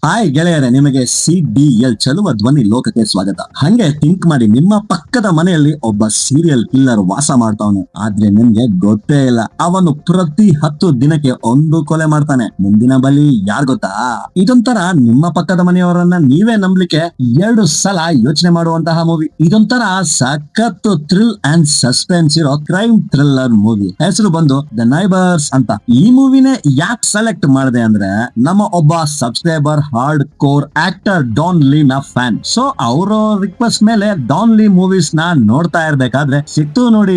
Hi ಗೆಳೆಯರೆ, ನಿಮಗೆ CDL ಚಲುವ ಧ್ವನಿ ಲೋಕಕ್ಕೆ ಸ್ವಾಗತ. ಹಂಗೆ ಥಿಂಕ್ ಮಾಡಿ, ನಿಮ್ಮ ಪಕ್ಕದ ಮನೆಯಲ್ಲಿ ಒಬ್ಬ ಸೀರಿಯಲ್ ಕಿಲ್ಲರ್ ವಾಸ ಮಾಡ್ತಾವನೆ. ಆದ್ರೆ ನಿಮ್ಗೆ ಗೊತ್ತೇ ಇಲ್ಲ, ಅವನು ಪ್ರತಿ 10 ದಿನಕ್ಕೆ ಒಂದು ಕೊಲೆ ಮಾಡ್ತಾನೆ. ಮುಂದಿನ ಬಲಿ ಯಾರ್ ಗೊತ್ತಾ? ಇದೊಂಥರ ನಿಮ್ಮ ಪಕ್ಕದ ಮನೆಯವರನ್ನ ನೀವೇ ನಂಬಲಿಕ್ಕೆ 2 ಸಲ ಯೋಚನೆ ಮಾಡುವಂತಹ ಮೂವಿ. ಇದೊಂಥರ ಸಖತ್ ಥ್ರಿಲ್ ಅಂಡ್ ಸಸ್ಪೆನ್ಸ್ ಇರೋ ಕ್ರೈಮ್ ಥ್ರಿಲ್ಲರ್ ಮೂವಿ. ಹೆಸರು ಬಂದು ದ ನೈಬರ್ಸ್ ಅಂತ. ಈ ಮೂವಿನೇ ಯಾಕೆ ಸೆಲೆಕ್ಟ್ ಮಾಡಿದೆ ಅಂದ್ರೆ, ನಮ್ಮ ಒಬ್ಬ subscriber hard core actor Don Lee ನ ಫ್ಯಾನ್. ಸೊ ಅವರ ರಿಕ್ವೆಸ್ಟ್ ಮೇಲೆ ಡಾನ್ ಲೀ ಮೂವೀಸ್ ನ ನೋಡ್ತಾ ಇರ್ಬೇಕಾದ್ರೆ ಸಿಕ್ತು ನೋಡಿ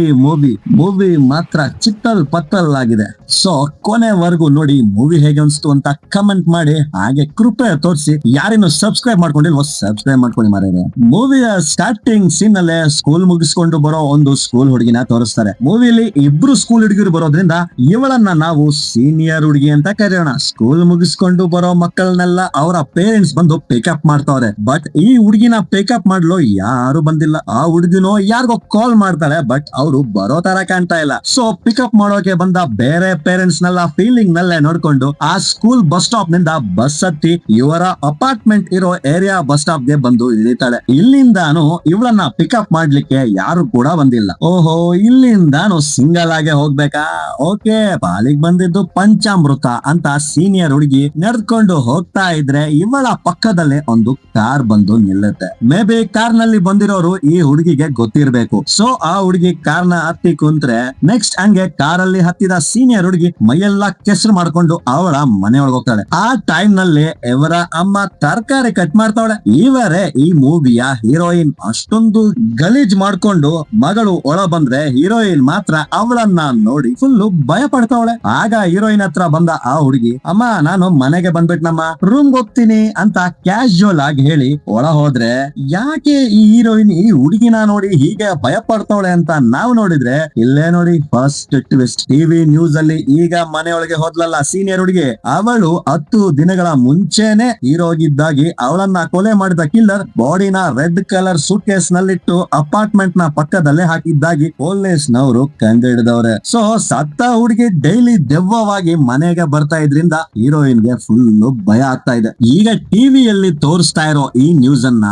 ಮೂವಿ ಮಾತ್ರ ಚಿತ್ತಲ್ ಪತ್ತಲ್ ಆಗಿದೆ. ಸೊ ಕೊನೆವರೆಗೂ ನೋಡಿ ಮೂವಿ ಹೇಗೆ ಅನ್ಸ್ತು ಅಂತ ಕಮೆಂಟ್ ಮಾಡಿ, ಹಾಗೆ ಕೃಪೆ ತೋರಿಸಿ. ಯಾರೇನು ಸಬ್ಸ್ಕ್ರೈಬ್ ಮಾಡ್ಕೊಂಡಿಲ್ವೋ ಸಬ್ಸ್ಕ್ರೈಬ್ ಮಾಡ್ಕೊಂಡು ಮಾರಾಯ. ಮೂವಿಯ ಸ್ಟಾರ್ಟಿಂಗ್ ಸೀನ್ ಅಲ್ಲೇ ಸ್ಕೂಲ್ ಮುಗಿಸ್ಕೊಂಡು ಬರೋ ಒಂದು ಸ್ಕೂಲ್ ಹುಡುಗಿನ ತೋರಿಸ್ತಾರೆ. ಮೂವಿಲಿ ಇಬ್ರು ಸ್ಕೂಲ್ ಹುಡುಗಿರು ಬರೋದ್ರಿಂದ ಇವಳನ್ನ ನಾವು ಸೀನಿಯರ್ ಹುಡುಗಿ ಅಂತ ಕರೆಯೋಣ. ಸ್ಕೂಲ್ ಮುಗಿಸ್ಕೊಂಡು ಬರೋ ಮಕ್ಕಳನ್ನೆಲ್ಲ ಅವರ ಪೇರೆಂಟ್ಸ್ ಬಂದು ಪಿಕಪ್ ಮಾಡ್ತಾವ್ರೆ. ಬಟ್ ಈ ಹುಡುಗಿನ ಪಿಕಪ್ ಮಾಡ್ಲು ಯಾರು ಬಂದಿಲ್ಲ. ಆ ಹುಡುಗಿನೋ ಯಾರಿಗೋ ಕಾಲ್ ಮಾಡ್ತಾಳೆ, ಬಟ್ ಅವರು ಬರೋ ತರ ಕಾಣ್ತಾ ಇಲ್ಲ. ಸೊ ಪಿಕಪ್ ಮಾಡೋಕೆ ಬಂದ ಬೇರೆ ಪೇರೆಂಟ್ಸ್ ನೆಲ್ಲ ಫೀಲಿಂಗ್ ನಲ್ಲೇ ನೋಡ್ಕೊಂಡು ಆ ಸ್ಕೂಲ್ ಬಸ್ ಸ್ಟಾಪ್ ನಿಂದ ಬಸ್ ಹತ್ತಿ ಇವರ ಅಪಾರ್ಟ್ಮೆಂಟ್ ಇರೋ ಏರಿಯಾ ಬಸ್ ಸ್ಟಾಪ್ ಗೆ ಬಂದು ಇಳಿತಾಳೆ. ಇಲ್ಲಿಂದಾನು ಇವಳನ್ನ ಪಿಕಪ್ ಮಾಡ್ಲಿಕ್ಕೆ ಯಾರು ಕೂಡ ಬಂದಿಲ್ಲ. ಓಹೋ, ಇಲ್ಲಿಂದಾನು ಸಿಂಗಲ್ ಆಗಿ ಹೋಗ್ಬೇಕಾ? ಓಕೆ, ಪಾಲಿಗೆ ಬಂದಿದ್ದು ಪಂಚಾಮೃತ ಅಂತ ಸೀನಿಯರ್ ಹುಡುಗಿ ನಡೆದುಕೊಂಡು ಹೋಗ್ತಾ ಇದ್ರೆ ಇವಳ ಪಕ್ಕದಲ್ಲೇ ಒಂದು ಕಾರ್ ಬಂದು ನಿಲ್ಲುತ್ತೆ. ಮೇ ಬಿ ಕಾರ್ ನಲ್ಲಿ ಬಂದಿರೋರು ಈ ಹುಡುಗಿಗೆ ಗೊತ್ತಿರ್ಬೇಕು. ಸೊ ಆ ಹುಡುಗಿ ಕಾರ್ ನ ಹತ್ತಿ ಕುಂತ್ರೆ ನೆಕ್ಸ್ಟ್ ಹಂಗೆ ಕಾರಲ್ಲಿ ಹತ್ತಿದ ಸೀನಿಯರ್ ಹುಡುಗಿ ಮೈಯೆಲ್ಲ ಕೆಸರು ಮಾಡ್ಕೊಂಡು ಅವಳ ಮನೆಯೊಳಗೆ ಹೋಗ್ತಾಳೆ. ಆ ಟೈಮ್ ನಲ್ಲಿ ಇವರ ಅಮ್ಮ ತರಕಾರಿ ಕಟ್ ಮಾಡ್ತಾವಳೆ. ಇವರೇ ಈ ಮೂವಿಯ ಹೀರೋಯಿನ್. ಅಷ್ಟೊಂದು ಗಲೀಜ್ ಮಾಡ್ಕೊಂಡು ಮಗಳು ಒಳ ಬಂದ್ರೆ ಹೀರೋಯಿನ್ ಮಾತ್ರ ಅವಳನ್ನ ನೋಡಿ ಫುಲ್ ಭಯ ಪಡ್ತಾವಳೆ. ಆಗ ಹೀರೋಯಿನ್ ಹತ್ರ ಬಂದ ಆ ಹುಡುಗಿ, ಅಮ್ಮ ನಾನು ಮನೆಗೆ ಬಂದ್ಬಿಟ್ನಮ್ಮ, ರೂಮ್ ಹೋಗ್ತೀನಿ ಅಂತ ಕ್ಯಾಶುವಲ್ ಆಗಿ ಹೇಳಿ ಒಳ ಹೋದ್ರೆ, ಯಾಕೆ ಈ ಹೀರೋಯಿನ್ ಈ ಹುಡುಗಿನ ನೋಡಿ ಹೀಗೆ ಭಯ ಪಡ್ತಾವಳೆ ಅಂತ ನಾವು ನೋಡಿದ್ರೆ, ಇಲ್ಲೇ ನೋಡಿ ಫಸ್ಟ್ ಟ್ವಿಸ್ಟ್. ಟಿವಿ ನ್ಯೂಸ್ ಅಲ್ಲಿ ಈಗ ಮನೆಯೊಳಗೆ ಹೋದ್ಲಲ್ಲ ಸೀನಿಯರ್ ಹುಡುಗಿ, ಅವಳು 10 ದಿನಗಳ ಮುಂಚೆನೆ ಹೀರೋಗಿದ್ದಾಗಿ ಅವಳನ್ನ ಕೊಲೆ ಮಾಡಿದ ಕಿಲ್ಲರ್ ಬಾಡಿನ ರೆಡ್ ಕಲರ್ ಸೂಟ್ ಕೇಸ್ ನಲ್ಲಿಟ್ಟು ಅಪಾರ್ಟ್ಮೆಂಟ್ ನ ಪಕ್ಕದಲ್ಲೇ ಹಾಕಿದ್ದಾಗಿ ಪೊಲೀಸ್ ನವರು ಕಂಡುಹಿಡಿದವ್ರೆ. ಸೊ ಸತ್ತ ಹುಡುಗಿ ಡೈಲಿ ದೆವ್ವವಾಗಿ ಮನೆಗೆ ಬರ್ತಾ ಇದ್ರಿಂದ ಹೀರೋಯಿನ್ ಗೆ ಫುಲ್ ಭಯ ಆಗ್ತಾ ಇದೆ. ಈಗ ಟಿವಿಯಲ್ಲಿ ತೋರಿಸ್ತಾ ಇರೋ ಈ ನ್ಯೂಸ್ ಅನ್ನ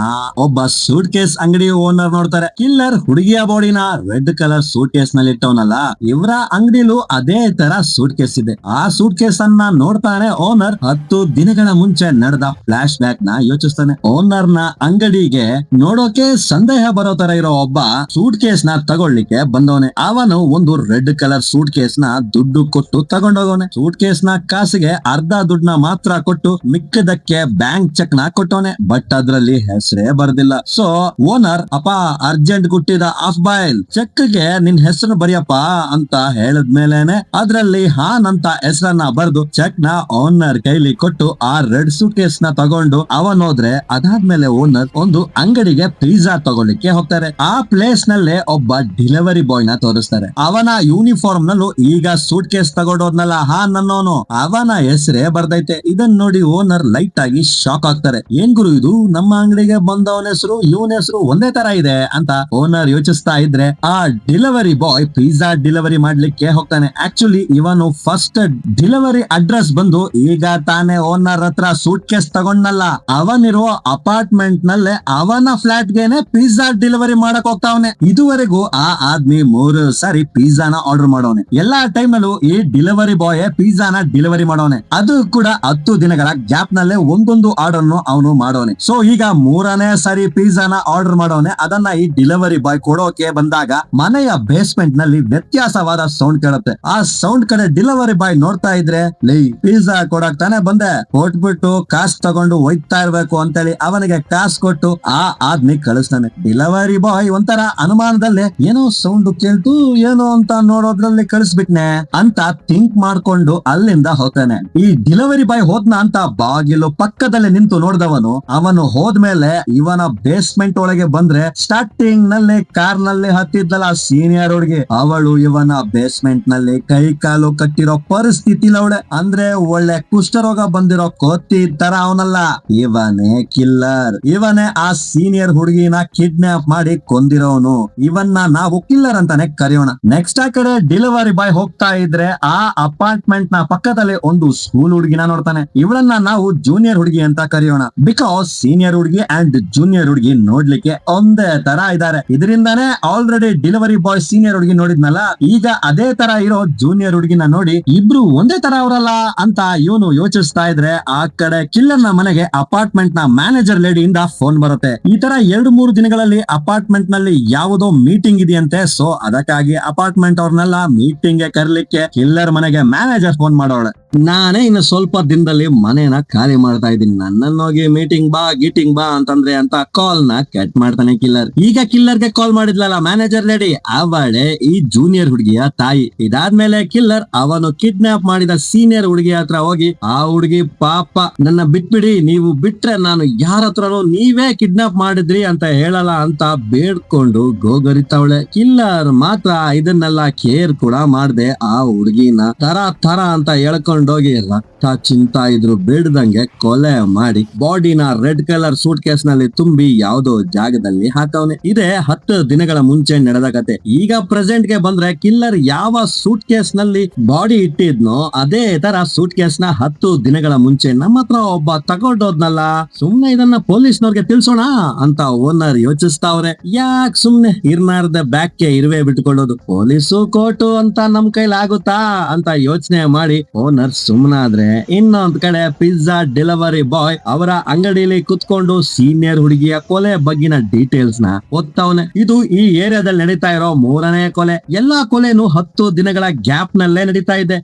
ಒಬ್ಬ ಸೂಟ್ ಕೇಸ್ ಅಂಗಡಿ ಓನರ್ ನೋಡ್ತಾರೆ. ಕಿಲ್ಲರ್ ಹುಡುಗಿಯ ಬಾಡಿನ ರೆಡ್ ಕಲರ್ ಸೂಟ್ ಕೇಸ್ ನಲ್ಲಿ ಇಟ್ಟವನಲ್ಲ, ಇವರ ಅಂಗಡಿಲೂ ಅದೇ ತರ ಸೂಟ್ ಕೇಸ್ ಇದೆ. ಆ ಸೂಟ್ ಕೇಸ್ ಅನ್ನ ನೋಡ್ತಾನೆ ಓನರ್ 10 ದಿನಗಳ ಮುಂಚೆ ನಡೆದ ಫ್ಲಾಶ್ ಬ್ಯಾಕ್ ನ ಯೋಚಿಸ್ತಾನೆ. ಓನರ್ ನ ಅಂಗಡಿಗೆ ನೋಡೋಕೆ ಸಂದೇಹ ಬರೋ ತರ ಇರೋ ಒಬ್ಬ ಸೂಟ್ ಕೇಸ್ ನ ತಗೊಳ್ಳಿಕ್ಕೆ ಬಂದವನೆ. ಅವನು ಒಂದು ರೆಡ್ ಕಲರ್ ಸೂಟ್ ಕೇಸ್ ನ ದುಡ್ಡು ಕೊಟ್ಟು ತಗೊಂಡೋಗವನೆ. ಸೂಟ್ ಕೇಸ್ ನ ಕಾಸಿಗೆ ಅರ್ಧ ದುಡ್ಡನ್ನ ಮಾತ್ರ ಕೊಟ್ಟು ಮಿಕ್ಕದಕ್ಕೆ ಬ್ಯಾಂಕ್ ಚೆಕ್ ನ ಕೊಟ್ಟವನೆ. ಬಟ್ ಅದ್ರಲ್ಲಿ ಹೆಸರೇ ಬರ್ದಿಲ್ಲ. ಸೊ ಓನರ್, ಅಪ್ಪ ಅರ್ಜೆಂಟ್ ಕೊಟ್ಟಿದ ಆಫ್ ಬಾಯ್ಲ್ ಚೆಕ್ ಗೆ ನಿನ್ ಹೆಸರು ಬರೆಯಪ್ಪ ಅಂತ ಹೇಳಿದ್ಮೇಲೆನೆ ಅದ್ರಲ್ಲಿ ಹಾನ್ ಅಂತ ಹೆಸರನ್ನ ಬರೆದು ಚೆಕ್ ನ ಓನರ್ ಕೈಲಿ ಕೊಟ್ಟು ಆ ರೆಡ್ ಸೂಟ್ ಕೇಸ್ ನ ತಗೊಂಡು ಅವನ್ ಹೋದ್ರೆ, ಅದಾದ್ಮೇಲೆ ಓನರ್ ಒಂದು ಅಂಗಡಿಗೆ ಪಿಜ್ಜಾ ತಗೊಳ್ಳಿಕ್ಕೆ ಹೋಗ್ತಾರೆ. ಆ ಪ್ಲೇಸ್ ನಲ್ಲೇ ಒಬ್ಬ ಡೆಲಿವರಿ ಬಾಯ್ ನ ತೋರಿಸ್ತಾರೆ. ಅವನ ಯೂನಿಫಾರ್ಮ್ ನಲ್ಲೂ ಈಗ ಸೂಟ್ ಕೇಸ್ ತಗೊಂಡೋದ್ನಲ್ಲ ಹಾನ್ ಅನ್ನೋನು, ಅವನ ಹೆಸರೇ ಬರ್ದೈತೆ. ಇದನ್ನ ನೋಡಿ ಓನರ್ ಲೈಟ್ ಆಗಿ ಶಾಕ್ ಆಗ್ತಾರೆ. ಏನ್ ಗುರು ಇದು, ನಮ್ಮ ಅಂಗಡಿಗೆ ಬಂದವನ ಹೆಸರು ಇವನ ಹೆಸರು ಒಂದೇ ತರ ಇದೆ ಅಂತ ಓನರ್ ಯೋಚಿಸ್ತಾ ಇದ್ರೆ, ಆ ಡೆಲಿವರಿ ಬಾಯ್ ಪಿಜ್ಜಾ ಡೆಲಿವರಿ ಮಾಡ್ಲಿಕ್ಕೆ ಹೋಗ್ತಾನೆ. ಆಕ್ಚುಲಿ ಇವನು ಫಸ್ಟ್ ಡೆಲಿವರಿ ಅಡ್ರೆಸ್ ಬಂದು ಈಗ ತಾನೇ ಓನರ್ ಹತ್ರ ಸೂಟ್ ಕೇಸ್ ತಗೊಂಡಲ್ಲ, ಅವನಿರುವ ಅಪಾರ್ಟ್ಮೆಂಟ್ ನಲ್ಲೇ ಅವನ ಫ್ಲಾಟ್ ಗೆನೆ ಪಿಜ್ಜಾ ಡೆಲಿವರಿ ಮಾಡಕ್ ಹೋಗ್ತಾವನೆ. ಇದುವರೆಗೂ ಆ ಆದ್ಮಿ 3 ಸಾರಿ ಪಿಜ್ಜಾನ ಆರ್ಡರ್ ಮಾಡೋನೆ. ಎಲ್ಲಾ ಟೈಮ್ ಅಲ್ಲೂ ಈ ಡೆಲಿವರಿ ಬಾಯ್ ಪಿಜ್ಜಾನ ಡೆಲಿವರಿ ಮಾಡೋನೆ. ಅದು ಕೂಡ 10 ದಿನಗಳ ಗ್ಯಾಪ್ ನಲ್ಲೇ ಒಂದೊಂದು ಆರ್ಡರ್ ಅವನು ಮಾಡೋನೆ. ಸೊ ಈಗ 3ನೇ ಸಾರಿ ಪಿಜ್ಜಾನ ಆರ್ಡರ್ ಮಾಡೋನೆ. ಅದನ್ನ ಈ ಡೆಲಿವರಿ ಬಾಯ್ ಕೊಡೋಕೆ ಬಂದಾಗ ಮನೆಯ ಬೇಸ್ಮೆಂಟ್ ನಲ್ಲಿ ವ್ಯತ್ಯಾಸವಾದ ಸೌಂಡ್ ಕೇಳುತ್ತೆ. ಆ ಸೌಂಡ್ ಕಡೆ ಡೆಲಿವರಿ ಬಾಯ್ ನೋಡ್ತಾ ಇದ್ರೆ, ಲೈ ಪಿಜ್ಜಾ ಕೊಡಕ್ ತಾನೇ ಬಂದೆ, ಕೊಟ್ಬಿಟ್ಟು ಕಾಸು ತಗೊಂಡು ಹೋಯ್ತಾ ಇರ್ಬೇಕು ಅಂತೇಳಿ ಅವನಿಗೆ ಕಾಸು ಕೊಟ್ಟು ಆ ಆದ್ಮಿ ಕಳಿಸ್ತಾನೆ. ಡೆಲಿವರಿ ಬಾಯ್ ಒಂಥರ ಅನುಮಾನದಲ್ಲೇ ಏನೋ ಸೌಂಡ್ ಕೇಳ್ತು ಏನೋ ಅಂತ ನೋಡೋದ್ರಲ್ಲಿ ಕಳಿಸ್ಬಿಟ್ನೆ ಅಂತ ಥಿಂಕ್ ಮಾಡ್ಕೊಂಡು ಅಲ್ಲಿಂದ ಹೋಗ್ತಾನೆ. ಈ ಡೆಲಿವರಿ ಬಾಯ್ ಹೋದ್ನ ಅಂತ ಬಾಗಿಲು ಪಕ್ಕದಲ್ಲಿ ನಿಂತು ನೋಡ್ದವನು, ಅವನು ಹೋದ್ಮೇಲೆ ಇವನ ಬೇಸ್ಮೆಂಟ್ ಒಳಗೆ ಬಂದ್ರೆ ಸ್ಟಾರ್ಟಿಂಗ್ ನಲ್ಲಿ ಕಾರ್ ನಲ್ಲಿ ಹತ್ತಿದ್ದಲ್ಲ ಸೀನಿಯರ್ ಹುಡುಗಿ, ಅವಳು ಇವನ ಬೇಸ್ಮೆಂಟ್ ನಲ್ಲಿ ಕೈ ಕಾಲು ಕಟ್ಟಿರೋ ಪರಿಸ್ಥಿತಿ ಅವಳೆ. ಅಂದ್ರೆ ಒಳ್ಳೆ ಕುಷ್ಠರೋಗ ಬಂದಿರೋ ಕೋತಿ ತರ ಅವನಲ್ಲ, ಇವನೇ ಕಿಲ್ಲರ್. ಇವನೇ ಆ ಸೀನಿಯರ್ ಹುಡುಗಿನ ಕಿಡ್ನಾಪ್ ಮಾಡಿ ಕೊಂದಿರೋನು. ಇವನ್ನ ನಾವು ಕಿಲ್ಲರ್ ಅಂತಾನೆ ಕರೆಯೋಣ. ನೆಕ್ಸ್ಟ್ ಆ ಕಡೆ ಡೆಲಿವರಿ ಬಾಯ್ ಹೋಗ್ತಾ ಇದ್ರೆ ಆ ಅಪಾರ್ಟ್ಮೆಂಟ್ ನ ಪಕ್ಕದಲ್ಲಿ ಒಂದು ಸ್ಕೂಲ್ ಹುಡುಗಿನ ನೋಡ್ತಾನೆ. ಇವಳನ್ನ ನಾವು ಜೂನಿಯರ್ ಹುಡುಗಿ ಅಂತ ಕರೆಯೋಣ. ಬಿಕಾಸ್ ಸೀನಿಯರ್ ಹುಡುಗಿ ಅಂಡ್ ಜೂನಿಯರ್ ಹುಡುಗಿ ನೋಡ್ಲಿಕ್ಕೆ ಒಂದೇ ತರ ಇದಾರೆ. ಇದರಿಂದಾನೇ ಆಲ್ರೆಡಿ ಡೆಲಿವರಿ ಬಾಯ್ ಸೀನಿಯರ್ ಹುಡುಗಿ ನೋಡಿದ್ನಲ್ಲ, ಈಗ ಅದೇ ತರ ಇರೋ ಜೂನಿಯರ್ ಹುಡುಗಿನ ನೋಡಿ ಇಬ್ರು ಒಂದೇ ತರ ಅವರಲ್ಲ ಅಂತ ಇವನು ಯೋಚಿಸ್ತಾ ಇದ್ರೆ ಆ ಕಡೆ ಕಿಲ್ಲರ್ ನ ಮನೆಗೆ ಅಪಾರ್ಟ್ಮೆಂಟ್ ನ ಮ್ಯಾನೇಜರ್ ಲೇಡಿಯಿಂದ ಫೋನ್ ಬರುತ್ತೆ. ಈ ತರ 2-3 ದಿನಗಳಲ್ಲಿ ಅಪಾರ್ಟ್ಮೆಂಟ್ ನಲ್ಲಿ ಯಾವುದೋ ಮೀಟಿಂಗ್ ಇದೆಯಂತೆ. ಸೊ ಅದಕ್ಕಾಗಿ ಅಪಾರ್ಟ್ಮೆಂಟ್ ಅವ್ರನ್ನೆಲ್ಲ ಮೀಟಿಂಗ್ ಗೆ ಕರ್ಲಿಕ್ಕೆ ಕಿಲ್ಲರ್ ಮನೆಗೆ ಮ್ಯಾನೇಜರ್ ಫೋನ್ ಮಾಡೋಳೆ. ನಾನೇ ಇನ್ನು ಸ್ವಲ್ಪ ದಿನದಲ್ಲಿ ಮನೇನ ಖಾಲಿ ಮಾಡ್ತಾ ಇದ್ದೀನಿ, ನನ್ನನ್ನೋಗಿ ಮೀಟಿಂಗ್ ಬಾ ಗೀಟಿಂಗ್ ಬಾ ಅಂತಂದ್ರೆ ಅಂತ ಕಾಲ್ ನ ಕಟ್ ಮಾಡ್ತಾನೆ ಕಿಲ್ಲರ್. ಈಗ ಕಿಲ್ಲರ್ ಗೆ ಕಾಲ್ ಮಾಡಿದ್ಲಲ್ಲ ಮ್ಯಾನೇಜರ್ ಲೇಡಿ, ಅವಳೆ ಈ ಜೂನಿಯರ್ ಹುಡುಗಿಯ ತಾಯಿ. ಇದಾದ್ಮೇಲೆ ಕಿಲ್ಲರ್ ಅವನು ಕಿಡ್ನಾಪ್ ಮಾಡಿದ ಸೀನಿಯರ್ ಹುಡುಗಿ ಹತ್ರ ಹೋಗಿ, ಆ ಹುಡುಗಿ ಪಾಪ ನನ್ನ ಬಿಟ್ಬಿಡಿ, ನೀವು ಬಿಟ್ರೆ ನಾನು ಯಾರ ಹತ್ರನೂ ನೀವೇ ಕಿಡ್ನಾಪ್ ಮಾಡಿದ್ರಿ ಅಂತ ಹೇಳಲ್ಲ ಅಂತ ಬೇಡ್ಕೊಂಡು ಗೋಗರಿತಾವಳೆ. ಕಿಲ್ಲರ್ ಮಾತ್ರ ಇದನ್ನೆಲ್ಲ ಕೇರ್ ಕೂಡ ಮಾಡ್ದೆ ಆ ಹುಡುಗಿನ ತರ ತರ ಅಂತ ಹೇಳ್ಕೊಂಡೋಗಿ ರಕ್ತ ಚಿಂತಾ ಇದ್ರು ಬೇಡದಂಗೆ ಕೊಲೆ ಮಾಡಿ ಬಾಡಿನ ರೆಡ್ ಕಲರ್ ಸೂಟ್ ಕೇಸ್ ನಲ್ಲಿ ತುಂಬಿ ಯಾವ್ದೋ ಜಾಗದಲ್ಲಿ ಹಾಕವನೆ. ಇದೇ 10 ದಿನಗಳ ಮುಂಚೆ ನಡೆದ ಕತೆ. ಈಗ ಪ್ರೆಸೆಂಟ್ ಗೆ ಬಂದ್ರೆ ಕಿಲ್ಲರ್ ಯಾವ ಸೂಟ್ ಕೇಸ್ ನಲ್ಲಿ ಬಾಡಿ ಇಟ್ಟಿದ್ನೋ ಅದೇ ತರ ಸೂಟ್ ಕೇಸ್ ನ 10 ದಿನಗಳ ಮುಂಚೆ ನಮ್ಮ ಹತ್ರ ಒಬ್ಬ ತಗೊಂಡೋದ್ನಲ್ಲ, ಸುಮ್ನೆ ಇದನ್ನ ಪೊಲೀಸ್ನವ್ರಿಗೆ ತಿಳ್ಸೋಣ ಅಂತ ಓನರ್ ಯೋಚಿಸ್ತಾವ್ರೆ. ಯಾಕೆ ಸುಮ್ನೆ ಇರ್ನಾರ್ದ ಬ್ಯಾಕ್ ಗೆ ಇರುವೆ ಬಿಟ್ಕೊಳ್ಳೋದು, ಪೊಲೀಸು ಕೋರ್ಟು ಅಂತ ನಮ್ ಕೈಲಿ ಆಗುತ್ತಾ ಅಂತ ಯೋಚನೆ ಮಾಡಿ ಓನರ್ ಸುಮ್ನಾದ್ರೆ, ಇನ್ನೊಂದ್ ಕಡೆ ಪಿಜ್ಜಾ ಡೆಲಿವರಿ ಬಾಯ್ ಅವರ ಅಂಗಡಿಯಲ್ಲಿ ಕುತ್ಕೊಂಡು ಸೀನಿಯರ್ ಹುಡುಗಿಯ ಕೊಲೆ ಬಗ್ಗಿನ ಡೀಟೇಲ್ಸ್ ನ ಓದ್ತಾವನೆ. ಇದು ಈ ಏರಿಯಾದಲ್ಲಿ ನಡೀತಾ ಇರೋ 3ನೇ ಕೊಲೆ. ಎಲ್ಲಾ ಕೊಲೆನು 10 ದಿನಗಳ ಗ್ಯಾಪ್ ನಲ್ಲೇ ನಡೀತಾ ಇದೆ.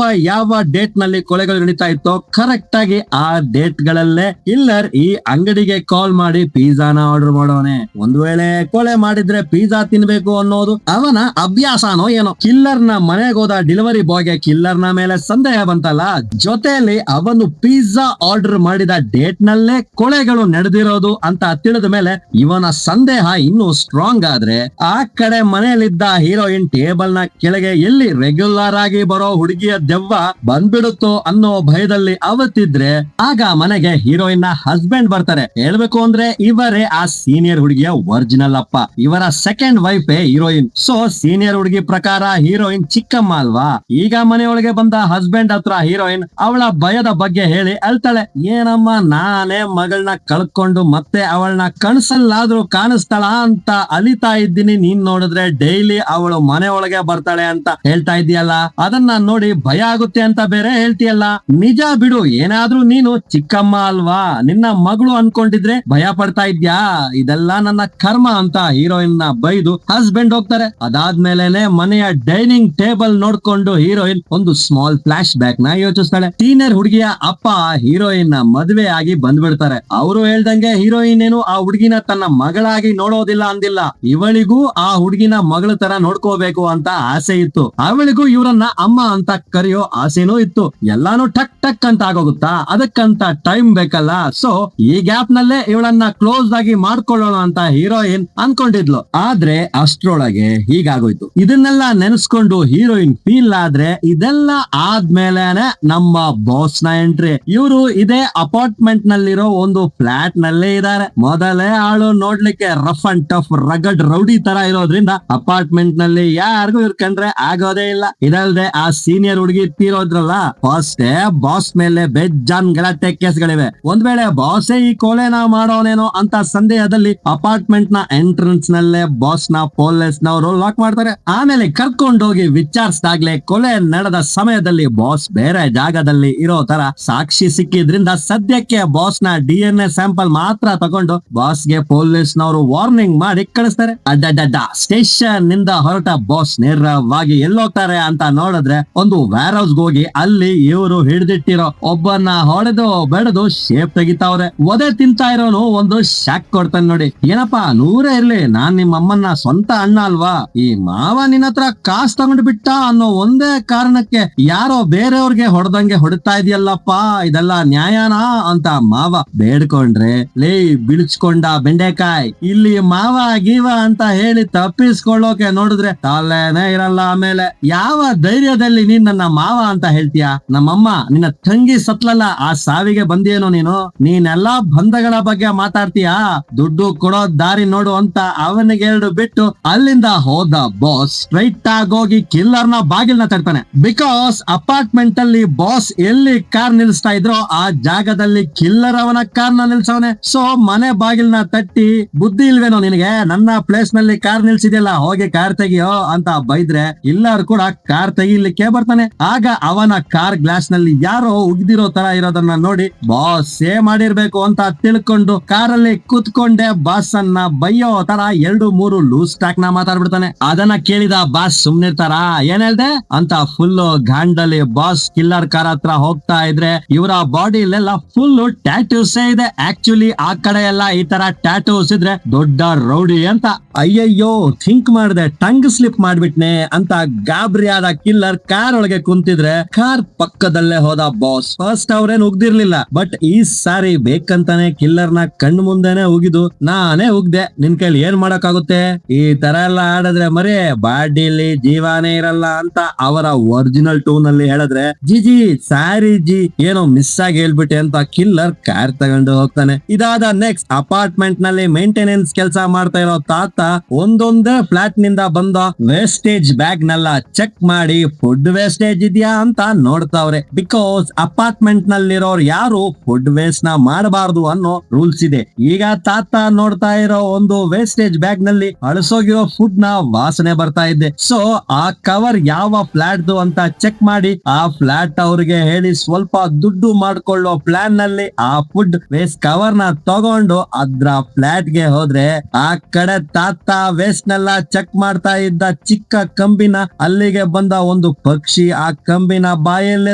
ಯಾವ ಡೇಟ್ ನಲ್ಲಿ ಕೊಲೆಗಳು ನಡೀತಾ ಇತ್ತೋ ಕರೆಕ್ಟ್ ಆಗಿ ಆ ಡೇಟ್ ಗಳಲ್ಲೇ ಕಿಲ್ಲರ್ ಈ ಅಂಗಡಿಗೆ ಕಾಲ್ ಮಾಡಿ ಪಿಜ್ಜಾನ ಆರ್ಡರ್ ಮಾಡೋನೆ. ಒಂದ್ ವೇಳೆ ಕೊಲೆ ಮಾಡಿದ್ರೆ ಪಿಜ್ಜಾ ತಿನ್ಬೇಕು ಅನ್ನೋದು ಅವನ ಅಭ್ಯಾಸನೋ ಏನೋ. ಕಿಲ್ಲರ್ ನ ಮನೆಗೆ ಹೋದ ಡೆಲಿವರಿ ಬಾಯ್ಗೆ ಕಿಲ್ಲರ್ ನ ಮೇಲೆ ಸಂದೇಹ ಬಂತಲ್ಲ, ಜೊತೆಯಲ್ಲಿ ಅವನು ಪಿಜ್ಜಾ ಆರ್ಡರ್ ಮಾಡಿದ ಡೇಟ್ ನಲ್ಲೇ ಕೊಲೆಗಳು ನಡೆದಿರೋದು ಅಂತ ತಿಳಿದ ಮೇಲೆ ಇವನ ಸಂದೇಹ ಇನ್ನೂ ಸ್ಟ್ರಾಂಗ್ ಆದ್ರೆ, ಆ ಕಡೆ ಮನೆಯಲ್ಲಿದ್ದ ಹೀರೋಯಿನ್ ಟೇಬಲ್ ನ ಕೆಳಗೆ ಎಲ್ಲಿ ರೆಗ್ಯುಲರ್ ಆಗಿ ಬರೋ ಹುಡುಗಿಯ ದೆವ್ವ ಬಂದ್ಬಿಡುತ್ತೋ ಅನ್ನೋ ಭಯದಲ್ಲಿ ಅವತ್ತಿದ್ರೆ, ಆಗ ಮನೆಗೆ ಹೀರೋಯಿನ್ ನ ಹಸ್ಬೆಂಡ್ ಬರ್ತಾರೆ. ಹೇಳ್ಬೇಕು ಅಂದ್ರೆ ಇವರೇ ಆ ಸೀನಿಯರ್ ಹುಡುಗಿಯ ಒರಿಜಿನಲ್ ಅಪ್ಪ, ಇವರ second wife heroine. So senior ಹುಡುಗಿ ಪ್ರಕಾರ ಹೀರೋಯಿನ್ ಚಿಕ್ಕಮ್ಮ ಅಲ್ವಾ. ಈಗ ಮನೆಯೊಳಗೆ ಬಂದ ಹಸ್ಬೆಂಡ್ ಹತ್ರ ಹೀರೋಯಿನ್ ಅವಳ ಭಯದ ಬಗ್ಗೆ ಹೇಳಿ ಅಳ್ತಾಳೆ. ಏನಮ್ಮ, ನಾನೇ ಮಗಳನ್ನ ಕಳ್ಕೊಂಡು ಮತ್ತೆ ಅವಳನ್ನ ಕಣಸಲ್ಲಾದ್ರೂ ಕಾಣಿಸ್ತಾಳ ಅಂತ ಅಲಿತಾ ಇದ್ದೀನಿ, ನೀನ್ ನೋಡಿದ್ರೆ ಡೈಲಿ ಅವಳು ಮನೆ ಒಳಗೆ ಬರ್ತಾಳೆ ಅಂತ ಹೇಳ್ತಾ ಇದೀಯಲ್ಲ, ಅದನ್ನ ನೋಡಿ ಭಯ ಆಗುತ್ತೆ ಅಂತ ಬೇರೆ ಹೇಳ್ತೀಯಲ್ಲ. ನಿಜ ಬಿಡು, ಏನಾದ್ರೂ ನೀನು ಚಿಕ್ಕಮ್ಮ ಅಲ್ವಾ, ನಿನ್ನ ಮಗಳು ಅನ್ಕೊಂಡಿದ್ರೆ ಭಯ ಪಡ್ತಾ ಇದ್ಯಾ, ಇದೆಲ್ಲ ನನ್ನ ಕರ್ಮ ಅಂತ ಹೀರೋಯಿನ್ ನ ಬೈದು ಹಸ್ಬೆಂಡ್ ಹೋಗ್ತಾರೆ. ಅದಾದ್ಮೇಲೆನೆ ಮನೆಯ ಡೈನಿಂಗ್ ಟೇಬಲ್ ನೋಡ್ಕೊಂಡು ಹೀರೋಯಿನ್ ಒಂದು ಸ್ಮಾಲ್ ಫ್ಲಾಶ್ ಬ್ಯಾಕ್ ನ ಯೋಚಿಸ್ತಾಳೆ. ಸೀನಿಯರ್ ಹುಡುಗಿಯ ಅಪ್ಪ ಹೀರೋಯಿನ್ ನ ಮದುವೆ ಆಗಿ ಬಂದ್ಬಿಡ್ತಾರೆ. ಅವರು ಹೇಳ್ದಂಗೆ ಹೀರೋಯಿನ್ ಏನು ಆ ಹುಡುಗಿನ ತನ್ನ ಮಗಳಾಗಿ ನೋಡೋದಿಲ್ಲ ಅಂದಿಲ್ಲ, ಇವಳಿಗೂ ಆ ಹುಡುಗಿನ ಮಗಳ ತರ ನೋಡ್ಕೋಬೇಕು ಅಂತ ಆಸೆ ಇತ್ತು. ಅವಳಿಗೂ ಇವರನ್ನ ಅಮ್ಮ ಅಂತ ಕರೆಯೋ ಆಸೆನೂ ಇತ್ತು. ಎಲ್ಲಾನು ಟಕ್ ಟಕ್ ಅಂತ ಆಗೋಗುತ್ತಾ, ಅದಕ್ಕಂತ ಟೈಮ್ ಬೇಕಲ್ಲ. ಸೊ ಈ ಗ್ಯಾಪ್ ನಲ್ಲೇ ಇವಳನ್ನ ಕ್ಲೋಸ್ ಆಗಿ ಮಾಡ್ಕೊಳ್ಳೋಣ ಅಂತ ಹೀರೋಯಿನ್ ಅನ್ಕೊಂಡಿದ್ಲು. ಆದ್ರೆ ಅಷ್ಟ್ರೊಳಗೆ ಹೀಗಾಗೋಯ್ತು. ಇದನ್ನೆಲ್ಲ ನೆನೆಸ್ಕೊಂಡು ಹೀರೋಯಿನ್ ಫೀಲ್ ಆದ್ರೆ, ಇದೆಲ್ಲ ಆದ್ಮೇಲೆನೆ ನಮ್ಮ ಬಾಸ್ ನ ಎಂಟ್ರಿ. ಇವರು ಇದೇ ಅಪಾರ್ಟ್ಮೆಂಟ್ ನಲ್ಲಿರೋ ಒಂದು ಫ್ಲಾಟ್ ನಲ್ಲೇ ಇದ್ದಾರೆ. ಮೊದಲೇ ಆಳು ನೋಡ್ಲಿಕ್ಕೆ rough and tough rugged rowdy ತರ ಇರೋದ್ರಿಂದ ಅಪಾರ್ಟ್ಮೆಂಟ್ ನಲ್ಲಿ ಯಾರಿಗೂ ಇರ್ಕಂಡ್ರೆ ಆಗೋದೇ ಇಲ್ಲ. ಇದಲ್ದೆ ಆ ಸೀನಿಯರ್ ಹುಡುಗಿ ತೀರೋದ್ರಲ್ಲ, ಫಸ್ಟ್ ಬಾಸ್ ಮೇಲೆ ಬೇಜಾನ್ ಗಲಾಟೆ ಕೇಸ್ಗಳಿವೆ. ಒಂದ್ ವೇಳೆ ಬಾಸೇ ಈ ಕೊಲೆನ ಮಾಡೋನೇನೋ ಅಂತ ಸಂದೇಹದಲ್ಲಿ ಅಪಾರ್ಟ್ಮೆಂಟ್ ನ ಎಂಟ್ರೆನ್ಸ್ ನಲ್ಲೇ ಬಾಸ್ ನ ಪೊಲೀಸ್ ನವರು ಲಾಕ್ ಮಾಡ್ತಾರೆ. ಆಮೇಲೆ ಕರ್ಕೊಂಡೋಗಿ ವಿಚಾರಿಸಿದಾಗ್ಲೇ ಕೊಲೆ ನಡೆದ ಸಮಯದಲ್ಲಿ ಬಾಸ್ ಬೇರೆ ಜಾಗದಲ್ಲಿ ಇರೋ ತರ ಸಾಕ್ಷಿ ಸಿಕ್ಕಿದ್ರಿಂದ ಸದ್ಯಕ್ಕೆ ಬಾಸ್ ನ DNA ಸ್ಯಾಂಪಲ್ ಮಾತ್ರ ತಗೊಂಡು ಬಾಸ್ ಗೆ ಪೊಲೀಸ್ ನವರು ವಾರ್ನಿಂಗ್ ಮಾಡಿ ಕಳಿಸ್ತಾರೆ. ಅಡ್ಡಡ್ಡ ಸ್ಟೇಷನ್ ನಿಂದ ಹೊರಟ ಬಾಸ್ ನೇರವಾಗಿ ಎಲ್ಲೋಗ್ತಾರೆ ಅಂತ ನೋಡಿದ್ರೆ, ಒಂದು ವೇರ್ ಹೌಸ್ ಹೋಗಿ ಅಲ್ಲಿ ಇವರು ಹಿಡಿದಿಟ್ಟಿರೋ ಒಬ್ಬನ ಹೊಡೆದು ಬೆಳೆದು ಶೇಪ್ ತೆಗಿತಾವ್ರೆ. ಒದೆ ತಿಂತಾ ಇರೋನು ಒಂದು ಶಾಕ್ ಕೊಡ್ತಾನೆ ನೋಡಿ. ಏನಪ್ಪಾ, 100 ಇರ್ಲಿ, ನಾನ್ ನಿಮ್ಮ ಅಮ್ಮನ ಸ್ವಂತ ಅಣ್ಣ ಅಲ್ವಾ, ಈ ಮಾವ ನಿನ್ನ ಹತ್ರ ಕಾಸ್ ತಗೊಂಡು ಬಿಟ್ಟ ಅನ್ನೋ ಒಂದೇ ಕಾರಣಕ್ಕೆ ಯಾರೋ ಬೇರೆಯವ್ರಿಗೆ ಹೊಡೆದಂಗೆ ಹೊಡಿತಾ ಇದೆಯಲ್ಲಪ್ಪ, ಇದೆಲ್ಲ ನ್ಯಾಯನಾ ಅಂತ ಮಾವ ಬೇಡ್ಕೊಂಡ್ರೆ, ಲೇ ಬಿಳಿಸ್ಕೊಂಡ ಬೆಂಡೆಕಾಯಿ, ಇಲ್ಲಿ ಮಾವ ಗೀವ ಅಂತ ಹೇಳಿ ತಪ್ಪಿಸ್ಕೊಳ್ಳೋಕೆ ನೋಡಿದ್ರೆ ತಲೆನೇ ಇರಲ್ಲ. ಆಮೇಲೆ ಯಾವ ಧೈರ್ಯದಲ್ಲಿ ನೀನ್ ನನ್ನ ಮಾವ ಅಂತ ಹೇಳ್ತೀಯ? ನಮ್ಮಮ್ಮ ನಿನ್ನ ತಂಗಿ ಸತ್ಲಲ್ಲ, ಆ ಸಾವಿಗೆ ಬಂದಿಯೇನೋ ನೀನು? ನೀನೆಲ್ಲಾ ಬಂಧಗಳ ಬಗ್ಗೆ ಮಾತಾಡ್ತೀಯಾ? ದುಡ್ಡು ಕೊಡೋ ದಾರಿ ನೋಡು ಅಂತ ಅವನಿಗೆ 2 ಬಿಟ್ಟು ಅಲ್ಲಿಂದ ಹೋದ ಬಾಸ್ ಸ್ಟ್ರೈಟ್ ಆಗಿ ಹೋಗಿ ಕಿಲ್ಲರ್ ನ ಬಾಗಿಲ್ನ ತಡ್ತಾನೆ. ಬಿಕಾಸ್ ಅಪಾರ್ಟ್ಮೆಂಟ್ ಅಲ್ಲಿ ಬಾಸ್ ಬಾಸ್ ಎಲ್ಲಿ ಕಾರ್ ನಿಲ್ಸ್ತಾ ಇದ್ರೋ ಆ ಜಾಗದಲ್ಲಿ ಕಿಲ್ಲರ್ ಅವನ ಕಾರ್ ನ ನಿಲ್ಸವನೆ. ಸೊ ಮನೆ ಬಾಗಿಲ್ನ ತಟ್ಟಿ, ಬುದ್ಧಿ ಇಲ್ವೇನೋ ನಿನಗೆ, ನನ್ನ ಪ್ಲೇಸ್ ನಲ್ಲಿ ಕಾರ್ ನಿಲ್ಸಿದ್ಯಲ್ಲ, ಹೋಗಿ ಕಾರ್ ತೆಗಿಯೋ ಅಂತ ಬೈದ್ರೆ ಕಿಲ್ಲರ್ ಕೂಡ ಕಾರ್ ತೆಗಿಲಿಕ್ಕೆ ಬರ್ತಾನೆ. ಆಗ ಅವನ ಕಾರ್ ಗ್ಲಾಸ್ ನಲ್ಲಿ ಯಾರೋ ಉಗ್ದಿರೋ ತರ ಇರೋದನ್ನ ನೋಡಿ ಬಾಸ್ ಸೇವ್ ಮಾಡಿರ್ಬೇಕು ಅಂತ ತಿಳ್ಕೊಂಡು ಕಾರಲ್ಲಿ ಕೂತ್ಕೊಂಡೆ ಬಾಸ್ ಅನ್ನ ಬೈಯೋ ತರ 2-3 ಲೂಸ್ ಟ್ಯಾಕ್ ನ ಮಾತಾಡ್ಬಿಡ್ತಾನೆ. ಅದನ್ನ ಕೇಳಿದ ಬಾಸ್ ಸುಮ್ನಿರ್ತಾರ, ಏನ್ ಹೇಳ್ದೆ ಅಂತ ಫುಲ್ ಗಾಂಡಲ್ಲಿ ಬಾಸ್ ಕಿಲ್ಲರ್ ಕಾರ್ ಹತ್ರ ಹೋಗ್ತಾ ಇದ್ರೆ ಇವರ ಬಾಡಿಲೆಲ್ಲ ಫುಲ್ ಟ್ಯಾಟೂಸ್ ಇದೆ. ಆಕ್ಚುಲಿ ಆ ಕಡೆ ಎಲ್ಲ ಈ ತರ ಟ್ಯಾಟೂಸ್ ಇದ್ರೆ ದೊಡ್ಡ ರೌಡಿ ಅಂತ. ಅಯ್ಯಯ್ಯೋ ಥಿಂಕ್ ಮಾಡ್ದೆ, ಟಂಗ್ ಸ್ಲಿಪ್ ಮಾಡ್ಬಿಟ್ನೆ ಅಂತ ಗಾಬರಿ ಆದ ಕಿಲ್ಲರ್ ಕಾರ್ ಒಳಗೆ ಕುಂತಿದ್ರೆ ಕಾರ್ ಪಕ್ಕದಲ್ಲೇ ಹೋದ ಬಾಸ್. ಫಸ್ಟ್ ಅವ್ರೇನ್ ಉಗ್ದಿರ್ಲಿಲ್ಲ, ಬಟ್ ಈ ಸಾರಿ ಬೇಕಂತಾನೆ ಕಿಲ್ಲರ್ ನ ಕಣ್ಣು ಮುಂದೆನೆ ಉಗಿದು, ನಾನೇ ಉಗ್ದೆ, ನಿನ್ ಕೈಲಿ ಏನ್ ಮಾಡಕ್ಕಾಗುತ್ತೆ, ಈ ತರ ಎಲ್ಲ ಆಡಿದ್ರೆ ಮರಿ ಬಾಡಿಲಿ ಜೀವಾನೇ ಇರಲ್ಲ ಅಂತ ಅವರ ಒರಿಜಿನಲ್ ಟೂನ್ ಅಲ್ಲಿ ಹೇಳಿದ್ರೆ, ಜಿ ಸಾರಿ ಜಿ, ಏನೋ ಮಿಸ್ ಆಗಿ ಹೇಳ್ಬಿಟ್ಟೆ ಅಂತ ಕಿಲ್ಲರ್ ಕಾರ್ ತಗೊಂಡು ಹೋಗ್ತಾನೆ. ಇದಾದ ನೆಕ್ಸ್ಟ್ ಅಪಾರ್ಟ್ಮೆಂಟ್ ನಲ್ಲಿ ಮೇಂಟೆನೆನ್ಸ್ ಕೆಲಸ ಮಾಡ್ತಾ ಇರೋ ತಾತ ಒಂದೊಂದೇ ಫ್ಲಾಟ್ ನಿಂದ ಬಂದ ವೇಸ್ಟೇಜ್ ಬ್ಯಾಗ್ ನೆಲ್ಲ ಚೆಕ್ ಮಾಡಿ ಫುಡ್ ವೇಸ್ಟೇಜ್ ಇದೆಯಾ ಅಂತ ನೋಡ್ತಾವ್ರೆ. ಬಿಕಾಸ್ ಅಪಾರ್ಟ್ಮೆಂಟ್ ನಲ್ಲಿರೋರು ಯಾರು ಫುಡ್ ವೇಸ್ಟ್ ನ ಮಾಡಬಾರ್ದು ಅನ್ನೋ ರೂಲ್ಸ್ ಇದೆ. ಈಗ ತಾತ ನೋಡ್ತಾ ಇರೋ ಒಂದು ವೇಸ್ಟೇಜ್ ಬ್ಯಾಗ್ ನಲ್ಲಿ ಅಳಸೋಗಿರೋ ಫುಡ್ ನ ವಾಸನೆ ಬರ್ತಾ ಇದೆ. ಸೊ ಆ ಕವರ್ ಯಾವ ಫ್ಲಾಟ್ ಅಂತ ಚೆಕ್ ಮಾಡಿ ಆ ಫ್ಲಾಟ್ ಅವ್ರಿಗೆ ಹೇಳಿ ಸ್ವಲ್ಪ ದುಡ್ಡು ಮಾಡ್ಕೊಳ್ಳೋ ಪ್ಲಾನ್ ನಲ್ಲಿ ಆ ಫುಡ್ ವೇಸ್ಟ್ ಕವರ್ ನ ತಗೊಂಡು ಅದ್ರ ಫ್ಲಾಟ್ ಗೆ ಹೋದ್ರೆ ಆ ಕಡೆ ತಾತ ವೇಸ್ಟ್ ನೆಲ್ಲ ಚೆಕ್ ಮಾಡ್ತಾ ಇದ್ದ ಚಿಕ್ಕ ಕಂಬಿನ ಅಲ್ಲಿಗೆ ಬಂದ ಒಂದು ಪಕ್ಷಿ ಆ ಕಂಬಿನ ಬಾಯಲ್ಲಿ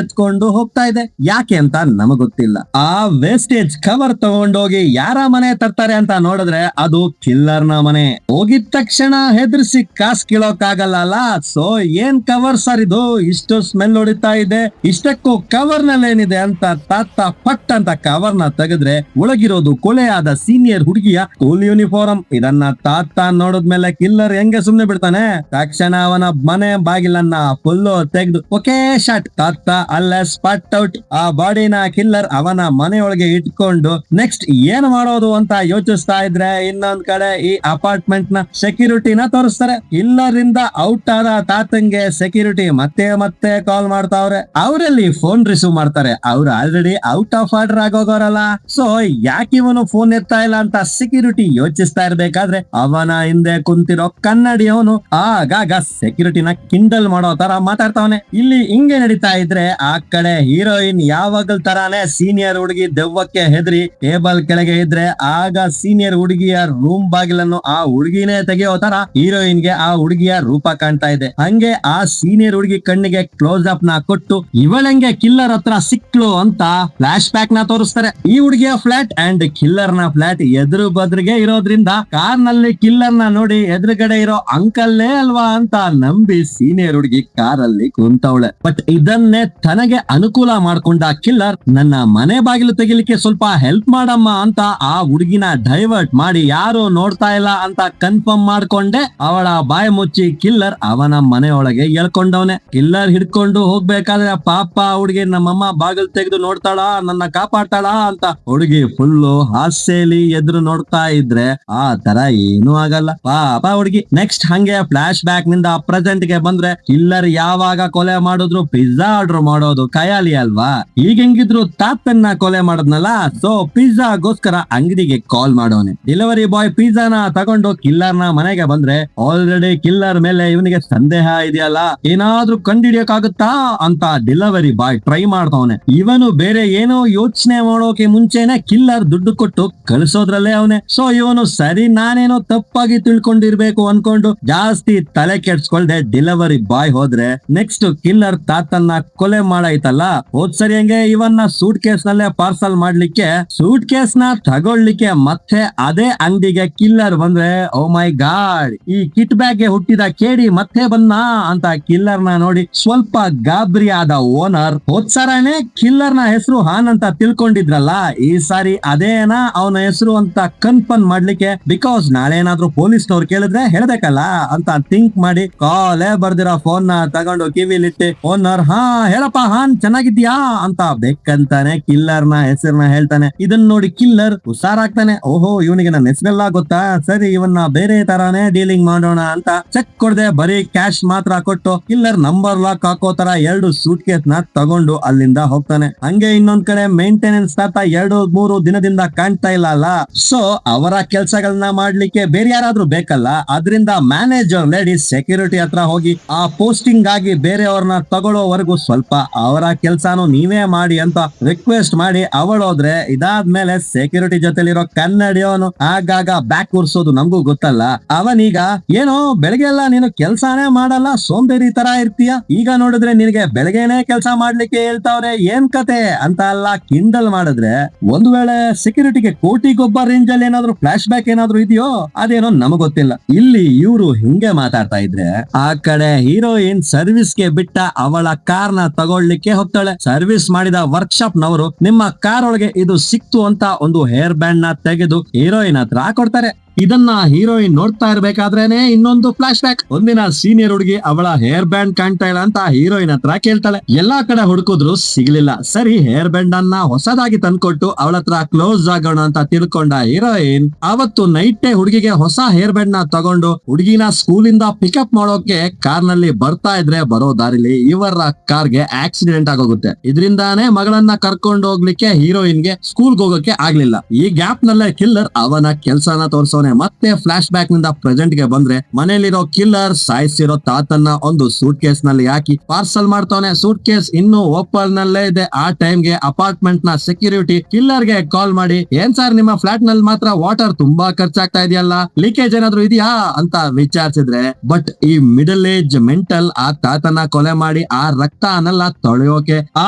ಎತ್ಕೊಂಡು ಹೋಗ್ತಾ ಇದೆ. ಯಾಕೆ ಅಂತ ನಮಗ್ ಗೊತ್ತಿಲ್ಲ. ಆ ವೇಸ್ಟೇಜ್ ಕವರ್ ತಗೊಂಡೋಗಿ ಯಾರ ಮನೆ ತರ್ತಾರೆ ಅಂತ ನೋಡಿದ್ರೆ ಅದು ಕಿಲ್ಲರ್ ನ ಮನೆ. ಹೋಗಿದ ತಕ್ಷಣ ಹೆದರ್ಸಿ ಕಾಸ್ ಕೀಳೋಕಾಗಲ್ಲ. ಸೊ ಏನ್ ಕವರ್ ಸರ್ ಇದು, ಇಷ್ಟು ಸ್ಮೆಲ್ ಹೊಡಿತಾ ಇದೆ, ಇಷ್ಟಕ್ಕೂ ಕವರ್ ನಲ್ಲಿ ಏನಿದೆ ಅಂತ ತಾತ ಪಟ್ ಅಂತ ಕವರ್ ನ ತೆಗೆದ್ರೆ ಒಳಗಿರೋದು ಕೊಲೆಯಾದ ಸೀನಿಯರ್ ಹುಡುಗಿಯ ಸ್ಕೂಲ್ ಯೂನಿಫಾರ್ಮ್. ಇದನ್ನ ತಾತ ನೋಡಿದ್ಮೇಲೆ ಕಿಲ್ಲರ್ ಹೆಂಗೆ ಸುಮ್ನೆ ಬಿಡ್ತಾನೆ, ತಕ್ಷಣ ಅವನ ಮನೆ ಬಾಗಿಲನ್ನ ಫುಲ್ಲು ತೆಗೆದು ಓಕೆ ಶಾಟ್, ತಾತ ಅಲ್ಲೇ ಸ್ಪಾಟ್ ಔಟ್. ಆ ಬಾಡಿನ ಕಿಲ್ಲರ್ ಅವನ ಮನೆಯೊಳಗೆ ಇಟ್ಕೊಂಡು ನೆಕ್ಸ್ಟ್ ಏನ್ ಮಾಡೋದು ಅಂತ ಯೋಚಿಸ್ತಾ ಇದ್ರೆ ಇನ್ನೊಂದ್ ಕಡೆ ಈ ಅಪಾರ್ಟ್ಮೆಂಟ್ ನ ಸೆಕ್ಯೂರಿಟಿನ ತೋರಿಸ್ತಾರೆ. ಕಿಲ್ಲರ್ ಇಂದ ಔಟ್ ಆದ ತಾತಂಗೆ ಸೆಕ್ಯೂರಿಟಿ ಮತ್ತೆ ಮತ್ತೆ ಕಾಲ್ ಮಾಡ್ತಾವ್ರೆ. ಅವರಲ್ಲಿ ಫೋನ್ ರಿಸೀವ್ ಮಾಡ್ತಾರೆ, ಅವ್ರು ಆಲ್ರೆಡಿ ಔಟ್ ಆಫ್ ಆರ್ಡರ್ ಆಗೋಗೋರಲ್ಲ. ಸೊ ಯಾಕೆ ಇವನು ಫೋನ್ ಎತ್ತಾ ಇಲ್ಲ ಅಂತ ಸೆಕ್ಯೂರಿಟಿ ಯೋಚಿಸ್ತಾ ಇರ್ಬೇಕಾದ್ರೆ ಅವನ ಹಿಂದೆ ಕುಂತಿರೋ ಕನ್ನಡಿ ಅವನು ಆಗಾಗ ಸೆಕ್ಯೂರಿಟಿನ ಕಿಂಡಲ್ ಮಾಡೋ ತರ ಮಾತಾಡ್ತಾವನೆ. ಇಲ್ಲಿ ಹಿಂಗೆ ನಡೀತಾ ಇದ್ರೆ ಆ ಕಡೆ ಹೀರೋಯಿನ್ ಯಾವಾಗಲ್ ತರಾನೇ ಸೀನಿಯರ್ ಹುಡುಗಿ ದೆವ್ವಕ್ಕೆ ಹೆದರಿ ಟೇಬಲ್ ಕೆಳಗೆ ಇದ್ರೆ ಆಗ ಸೀನಿಯರ್ ಹುಡುಗಿಯ ರೂಮ್ ಬಾಗಿಲನ್ನು ಆ ಹುಡುಗಿನೇ ತೆಗೆಯೋ ತರ ಹೀರೋಯಿನ್ ಗೆ ಆ ಹುಡುಗಿಯ ರೂಪ ಕಾಣ್ತಾ ಇದೆ. ಹಂಗೆ ಆ ಸೀನಿಯರ್ ಹುಡುಗಿ ಕಣ್ಣಿಗೆ ಕ್ಲೋಸ್ ಅಪ್ ನ ಕೊಟ್ಟು ಇವಳಂಗೆ ಕಿಲ್ಲರ್ ಹತ್ರ ಸಿಕ್ಲು ಅಂತ ಫ್ಲಾಶ್ ಬ್ಯಾಕ್ ನ ತೋರಿಸ್ತಾರೆ. ಈ ಹುಡುಗಿಯ ಫ್ಲಾಟ್ ಅಂಡ್ ಕಿಲ್ಲರ್ ನ ಫ್ಲಾಟ್ ಎದುರು ಬದ್ರಿಗೆ ಇರೋದ್ರಿಂದ ಕಾರ್ ನಲ್ಲಿ ಕಿಲ್ಲರ್ ನ ನೋಡಿ ಎದುರುಗಡೆ ಇರೋ ಅಂಕಲ್ಲೇ ಅಲ್ವಾ ಅಂತ ನಂಬಿ ಸೀನಿಯರ್ ಹುಡುಗಿ ಕಾರಲ್ಲಿ ಕುಂತವಳೆ. ಬಟ್ ಇದನ್ನೇ ತನಗೆ ಅನುಕೂಲ ಮಾಡ್ಕೊಂಡ ಕಿಲ್ಲರ್ ನನ್ನ ಮನೆ ಬಾಗಿಲು ತೆಗಿಲಿಕ್ಕೆ ಸ್ವಲ್ಪ ಹೆಲ್ಪ್ ಮಾಡಮ್ಮ ಅಂತ ಆ ಹುಡುಗಿನ ಡೈವರ್ಟ್ ಮಾಡಿ ಯಾರು ನೋಡ್ತಾ ಇಲ್ಲ ಅಂತ ಕನ್ಫರ್ಮ್ ಮಾಡ್ಕೊಂಡೆ ಅವಳ ಬಾಯಿ ಮುಚ್ಚಿ ಕಿಲ್ಲರ್ ಅವನ ಮನೆಯೊಳಗೆ ಎಳ್ಕೊಂಡವನೆ. ಕಿಲ್ಲರ್ ಹಿಡ್ಕೊಂಡು ಹೋಗ್ಬೇಕಾದ್ರೆ ಪಾಪ ಹುಡುಗಿ ನಮ್ಮಮ್ಮ ಬಾಗಿಲು ತೆಗೆದು ನೋಡ್ತಾಳ, ನನ್ನ ಕಾಪಾಡ್ತಾಳ ಅಂತ ಹುಡುಗಿ ಫುಲ್ಲು ಹಾಸ್ಯಲಿ ಎದುರು ನೋಡ್ತಾ ಇದ್ರೆ ಆ ತರ ಏನೂ ಆಗಲ್ಲ ಪಾಪ ಹುಡುಗಿ. ನೆಕ್ಸ್ಟ್ ಹಂಗೆ ಫ್ಲಾಶ್ ಬ್ಯಾಕ್ ನಿಂದ ಪ್ರೆಸೆಂಟ್ ಗೆ ಬಂದ್ರೆ ಕಿಲ್ಲರ್ ಯಾವಾಗ ಕೊಲೆ ಮಾಡಿದ್ರು ಪಿಜ್ಜಾ ಆರ್ಡರ್ ಮಾಡೋದು ಖಯಾಲಿ ಅಲ್ವಾ. ಈಗ ಹೆಂಗಿದ್ರು ತಾತನ್ನ ಕೊಲೆ ಮಾಡದ್ನಲ್ಲ, ಸೊ ಪಿಜ್ಜಾಗೋಸ್ಕರ ಅಂಗಡಿಗೆ ಕಾಲ್ ಮಾಡೋನೆ. ಡೆಲಿವರಿ ಬಾಯ್ ಪಿಜ್ಜಾನ ತಗೊಂಡು ಕಿಲ್ಲರ್ ನ ಮನೆಗೆ ಬಂದ್ರೆ ಆಲ್ರೆಡಿ ಕಿಲ್ಲರ್ ಮೇಲೆ ಇವನಿಗೆ ಸಂದೇಹ ಇದೆಯಲ್ಲ, ಏನಾದ್ರೂ ಕಂಡಿಡಿಯಕ್ಕಾಗುತ್ತಾ ಅಂತ ಡೆಲಿವರಿ ಬಾಯ್ ಟ್ರೈ ಮಾಡ್ತಾವನೆ. ಇವನು ಬೇರೆ ಏನೋ ಯೋಚನೆ ಮಾಡೋಕೆ ಮುಂಚೆನೆ ಕಿಲ್ಲರ್ ದುಡ್ಡು ಕೊಟ್ಟು ಕಳಿಸೋದ್ರಲ್ಲೇ ಅವನೇ. ಸೊ ಇವನು ಸರಿ ನಾನೇನೋ ತಪ್ಪಾಗಿ ತಿಳ್ಕೊಂಡಿರ್ಬೇಕು ಅನ್ಕೊಂಡು ಜಾಸ್ತಿ ತಲೆ ಕೆಡ್ಸ್ಕೊಳ್ದೆ ಡೆಲಿವರಿ ಬಾಯ್ ಹೋದ್ರೆ ನೆಕ್ಸ್ಟ್ ಕಿಲ್ಲರ್ ತಾತನ್ನ ಕೊಲೆ ಮಾಡಾಯ್ತಲ್ಲ, ಹೋದ್ ಸರಿ ಹಂಗೆ ಇವನ್ನ ಸೂಟ್ ಕೇಸ್ ನಲ್ಲೇ ಪಾರ್ಸಲ್ ಮಾಡ್ಲಿಕ್ಕೆ ಸೂಟ್ ಕೇಸ್ ನ ತಗೊಳ್ಲಿಕ್ಕೆ ಮತ್ತೆ ಅದೇ ಅಂಗಡಿಗೆ ಕಿಲ್ಲರ್ ಬಂದ್ರೆ ಓ ಮೈ ಗಾಡ್, ಈ ಕಿಟ್ ಬ್ಯಾಗ್ ಗೆ ಹುಟ್ಟಿದ ಕೇಡಿ ಮತ್ತೆ ಬಂದ ಅಂತ ಕಿಲ್ಲರ್ ನ ನೋಡಿ ಸ್ವಲ್ಪ ಗಾಬರಿ ಆದ ಓನರ್ ಹೋದ್ ಸರನೇ ಕಿಲ್ಲರ್ ನ ಹೆಸರು ಹಾನ್ ಅಂತ ತಿಳ್ಕೊಂಡಿದ್ರಲ್ಲ, ಈ ಸಾರಿ ಅದೇನಾ ಅವನ ಹೆಸರು ಅಂತ ಕನ್ಫರ್ಮ್ ಮಾಡ್ಲಿಕ್ಕೆ, ಬಿಕಾಸ್ ನಾಳೆ ಏನಾದ್ರೂ ಪೊಲೀಸ್ನವ್ರು ಕೇಳಿದ್ರೆ ಹೇಳ್ಬೇಕಲ್ಲ ಅಂತ ಥಿಂಕ್ ಮಾಡಿ ಕಾಲೇ ಬರ್ದಿರೋ ಫೋನ್ ನ ತಗೊಂಡು ಕಿವಿಲಿಟ್ಟು ಓನರ್ ಹಾ ಹೇಳಪ್ಪ ಹಾನ್ ಚೆನ್ನಾಗಿದ್ಯಾ ಅಂತ ಬೇಕಂತಾನೆ ಕಿಲ್ಲರ್ ನ ಹೆಸರನ್ನ ಹೇಳ್ತಾನೆ. ಇದನ್ನ ನೋಡಿ ಕಿಲ್ಲರ್ ಹುಷಾರಾಗ್ತಾನೆ, ಓಹೋ ಇವನಿಗೆ ನನ್ನ ಹೆಸರೆಲ್ಲ ಗೊತ್ತಾ, ಸರಿ ಇವನ್ನ ಬೇರೆ ತರಾನೇ ಡೀಲಿಂಗ್ ಮಾಡೋಣ ಅಂತ ಚೆಕ್ ಕೊಡದೆ ಬರೀ ಕ್ಯಾಶ್ ಮಾತ್ರ ಕೊಟ್ಟು ಕಿಲ್ಲರ್ ನಂಬರ್ ಲಾಕ್ ಹಾಕೋ ತರ 2 ಸೂಟ್ ಕೇಸ್ ನ ತಗೊಂಡು ಅಲ್ಲಿಂದ ಹೋಗ್ತಾನೆ. ಹಂಗೆ ಇನ್ನೊಂದ್ ಕಡೆ ಮೇಂಟೆನೆನ್ಸ್ ತಾತ 2-3 ದಿನದಿಂದ ಕಾಣ್ತಾ ಇಲ್ಲ ಅಲ್ಲ, ಸೊ ಅವರ ಕೆಲ್ಸಗಳನ್ನ ಮಾಡ್ಲಿಕ್ಕೆ ಬೇರೆ ಯಾರಾದ್ರೂ ಬೇಕಲ್ಲ. ಅದರಿಂದ ಮ್ಯಾನೇಜರ್ ಲೇಡಿ ಸೆಕ್ಯೂರಿಟಿ ಹತ್ರ ಹೋಗಿ ಆ ಪೋಸ್ಟಿಂಗ್ ಆಗಿ ಬೇರೆಯವ್ರನ್ನ ತಗೊಳ್ಳೋವರೆಗೂ ಸ್ವಲ್ಪ ಅವರ ಕೆಲ್ಸಾನು ನೀವೇ ಮಾಡಿ ಅಂತ ರಿಕ್ವೆಸ್ಟ್ ಮಾಡಿ ಅವಳೋದ್ರೆ, ಇದಾದ್ಮೇಲೆ ಸೆಕ್ಯೂರಿಟಿ ಜೊತೆಲಿರೋ ಕನ್ನಡಿಯವನು ಆಗಾಗ ಬ್ಯಾಕ್ ಕೂರ್ಸೋದು ನಮಗೂ ಗೊತ್ತಲ್ಲ. ಅವನೀಗ ಏನೋ ಬೆಳಗ್ಗೆ ಎಲ್ಲ ನೀನು ಕೆಲ್ಸಾನೇ ಮಾಡಲ್ಲ, ಸೋಂಬೇರಿ ತರ ಇರ್ತೀಯ, ಈಗ ನೋಡಿದ್ರೆ ನಿನಗೆ ಬೆಳಗ್ಗೆನೆ ಕೆಲ್ಸ ಮಾಡ್ಲಿಕ್ಕೆ ಹೇಳ್ತಾವ್ರೆ, ಏನ್ ಕತೆ ಅಂತ ಎಲ್ಲ ಕಿಂಡಲ್ ಮಾಡಿದ್ರೆ, ಒಂದು ವೇಳೆ ಸೆಕ್ಯೂರಿಟಿಗೆ ಕೋಟಿಗೊಬ್ಬ ರೇಂಜ್ ಅಲ್ಲಿ ಏನಾದ್ರು ಫ್ಲಾಶ್ ಬ್ಯಾಕ್ ಏನಾದ್ರು ಇದೆಯೋ ಅದೇನೋ ನಮಗ್ ಗೊತ್ತಿಲ್ಲ. ಇಲ್ಲಿ ಇವರು ಹಿಂಗೆ ಮಾತಾಡ್ತಾ ಇದ್ರೆ ಆ ಕಡೆ ಹೀರೋಯಿನ್ ಸರ್ವಿಸ್ಗೆ ಬಿಟ್ಟ ಅವಳ ಕಾರ್ನ ತಗೊಳ್ಳಿಕ್ಕೆ ಹೋಗ್ತಾಳೆ. ಸರ್ವಿಸ್ ಮಾಡಿದ ವರ್ಕ್ಶಾಪ್ ನವರು ನಿಮ್ಮ ಕಾರ್ ಒಳಗೆ ಇದು ಸಿಕ್ತು ಅಂತ ಒಂದು ಹೇರ್ ಬ್ಯಾಂಡ್ ನ ತೆಗೆದು ಹೀರೋಯಿನ್ ಹತ್ರ ಕೊಡ್ತಾರೆ. ಇದನ್ನ ಹೀರೋಯಿನ್ ನೋಡ್ತಾ ಇರ್ಬೇಕಾದ್ರೇನೆ ಇನ್ನೊಂದು ಫ್ಲಾಶ್ ಬ್ಯಾಕ್. ಒಂದಿನ ಸೀನಿಯರ್ ಹುಡುಗಿ ಅವಳ ಹೇರ್ ಬ್ಯಾಂಡ್ ಕಾಣ್ತಾ ಇಲ್ಲ ಅಂತ ಹೀರೋಯಿನ್ ಹತ್ರ ಕೇಳ್ತಾಳೆ. ಎಲ್ಲಾ ಕಡೆ ಹುಡುಕಿದ್ರು ಸಿಗ್ಲಿಲ್ಲ. ಸರಿ, ಹೇರ್ ಬ್ಯಾಂಡ್ ಅನ್ನ ಹೊಸದಾಗಿ ತಂದ್ಕೊಟ್ಟು ಅವಳ ಹತ್ರ ಕ್ಲೋಸ್ ಆಗೋಣ ಅಂತ ತಿಳ್ಕೊಂಡ ಹೀರೋಯಿನ್ ಅವತ್ತು ನೈಟ್ ಹುಡುಗಿಗೆ ಹೊಸ ಹೇರ್ ಬ್ಯಾಂಡ್ ನ ತಗೊಂಡು ಹುಡುಗಿನ ಸ್ಕೂಲಿಂದ ಪಿಕಪ್ ಮಾಡೋಕೆ ಕಾರ್ ನಲ್ಲಿ ಬರ್ತಾ ಇದ್ರೆ, ಬರೋ ದಾರಿಲಿ ಇವರ ಕಾರ್ಗೆ ಆಕ್ಸಿಡೆಂಟ್ ಆಗೋಗುತ್ತೆ. ಇದರಿಂದಾನೇ ಮಗಳನ್ನ ಕರ್ಕೊಂಡು ಹೋಗ್ಲಿಕ್ಕೆ ಹೀರೋಯಿನ್ಗೆ ಸ್ಕೂಲ್ಗೆ ಹೋಗೋಕೆ ಆಗ್ಲಿಲ್ಲ. ಈ ಗ್ಯಾಪ್ ನಲ್ಲೇ ಕಿಲ್ಲರ್ ಅವನ ಕೆಲ್ಸನ ತೋರಿಸೋ. ಮತ್ತೆ ಫ್ಲಾಶ್ ಬ್ಯಾಕ್ ನಿಂದ ಪ್ರೆಸೆಂಟ್ ಗೆ ಬಂದ್ರೆ, ಮನೆಯಲ್ಲಿರೋ ಕಿಲ್ಲರ್ ಸಾಯಿಸಿರೋ ತಾತನ್ನ ಒಂದು ಸೂಟ್ ಕೇಸ್ ನಲ್ಲಿ ಹಾಕಿ ಪಾರ್ಸಲ್ ಮಾಡ್ತಾನೆ. ಸೂಟ್ ಕೇಸ್ ಇನ್ನು ಓಪನ್ ನಲ್ಲೇ ಇದೆ. ಆ ಟೈಮ್ ಗೆ ಅಪಾರ್ಟ್ಮೆಂಟ್ ನ ಸೆಕ್ಯೂರಿಟಿ ಕಿಲ್ಲರ್ ಗೆ ಕಾಲ್ ಮಾಡಿ, ಏನ್ ಸರ್ ನಿಮ್ಮ ಫ್ಲಾಟ್ ನಲ್ಲಿ ಮಾತ್ರ ವಾಟರ್ ತುಂಬಾ ಖರ್ಚಾಗ್ತಾ ಇದೆಯಲ್ಲ, ಲೀಕೇಜ್ ಏನಾದ್ರು ಇದೆಯಾ ಅಂತ ವಿಚಾರಿಸಿದ್ರೆ, ಬಟ್ ಈ ಮಿಡಲ್ ಏಜ್ ಮೆಂಟಲ್ ಆ ತಾತನ ಕೊಲೆ ಮಾಡಿ ಆ ರಕ್ತನೆಲ್ಲ ತೊಳೆಯೋಕೆ ಆ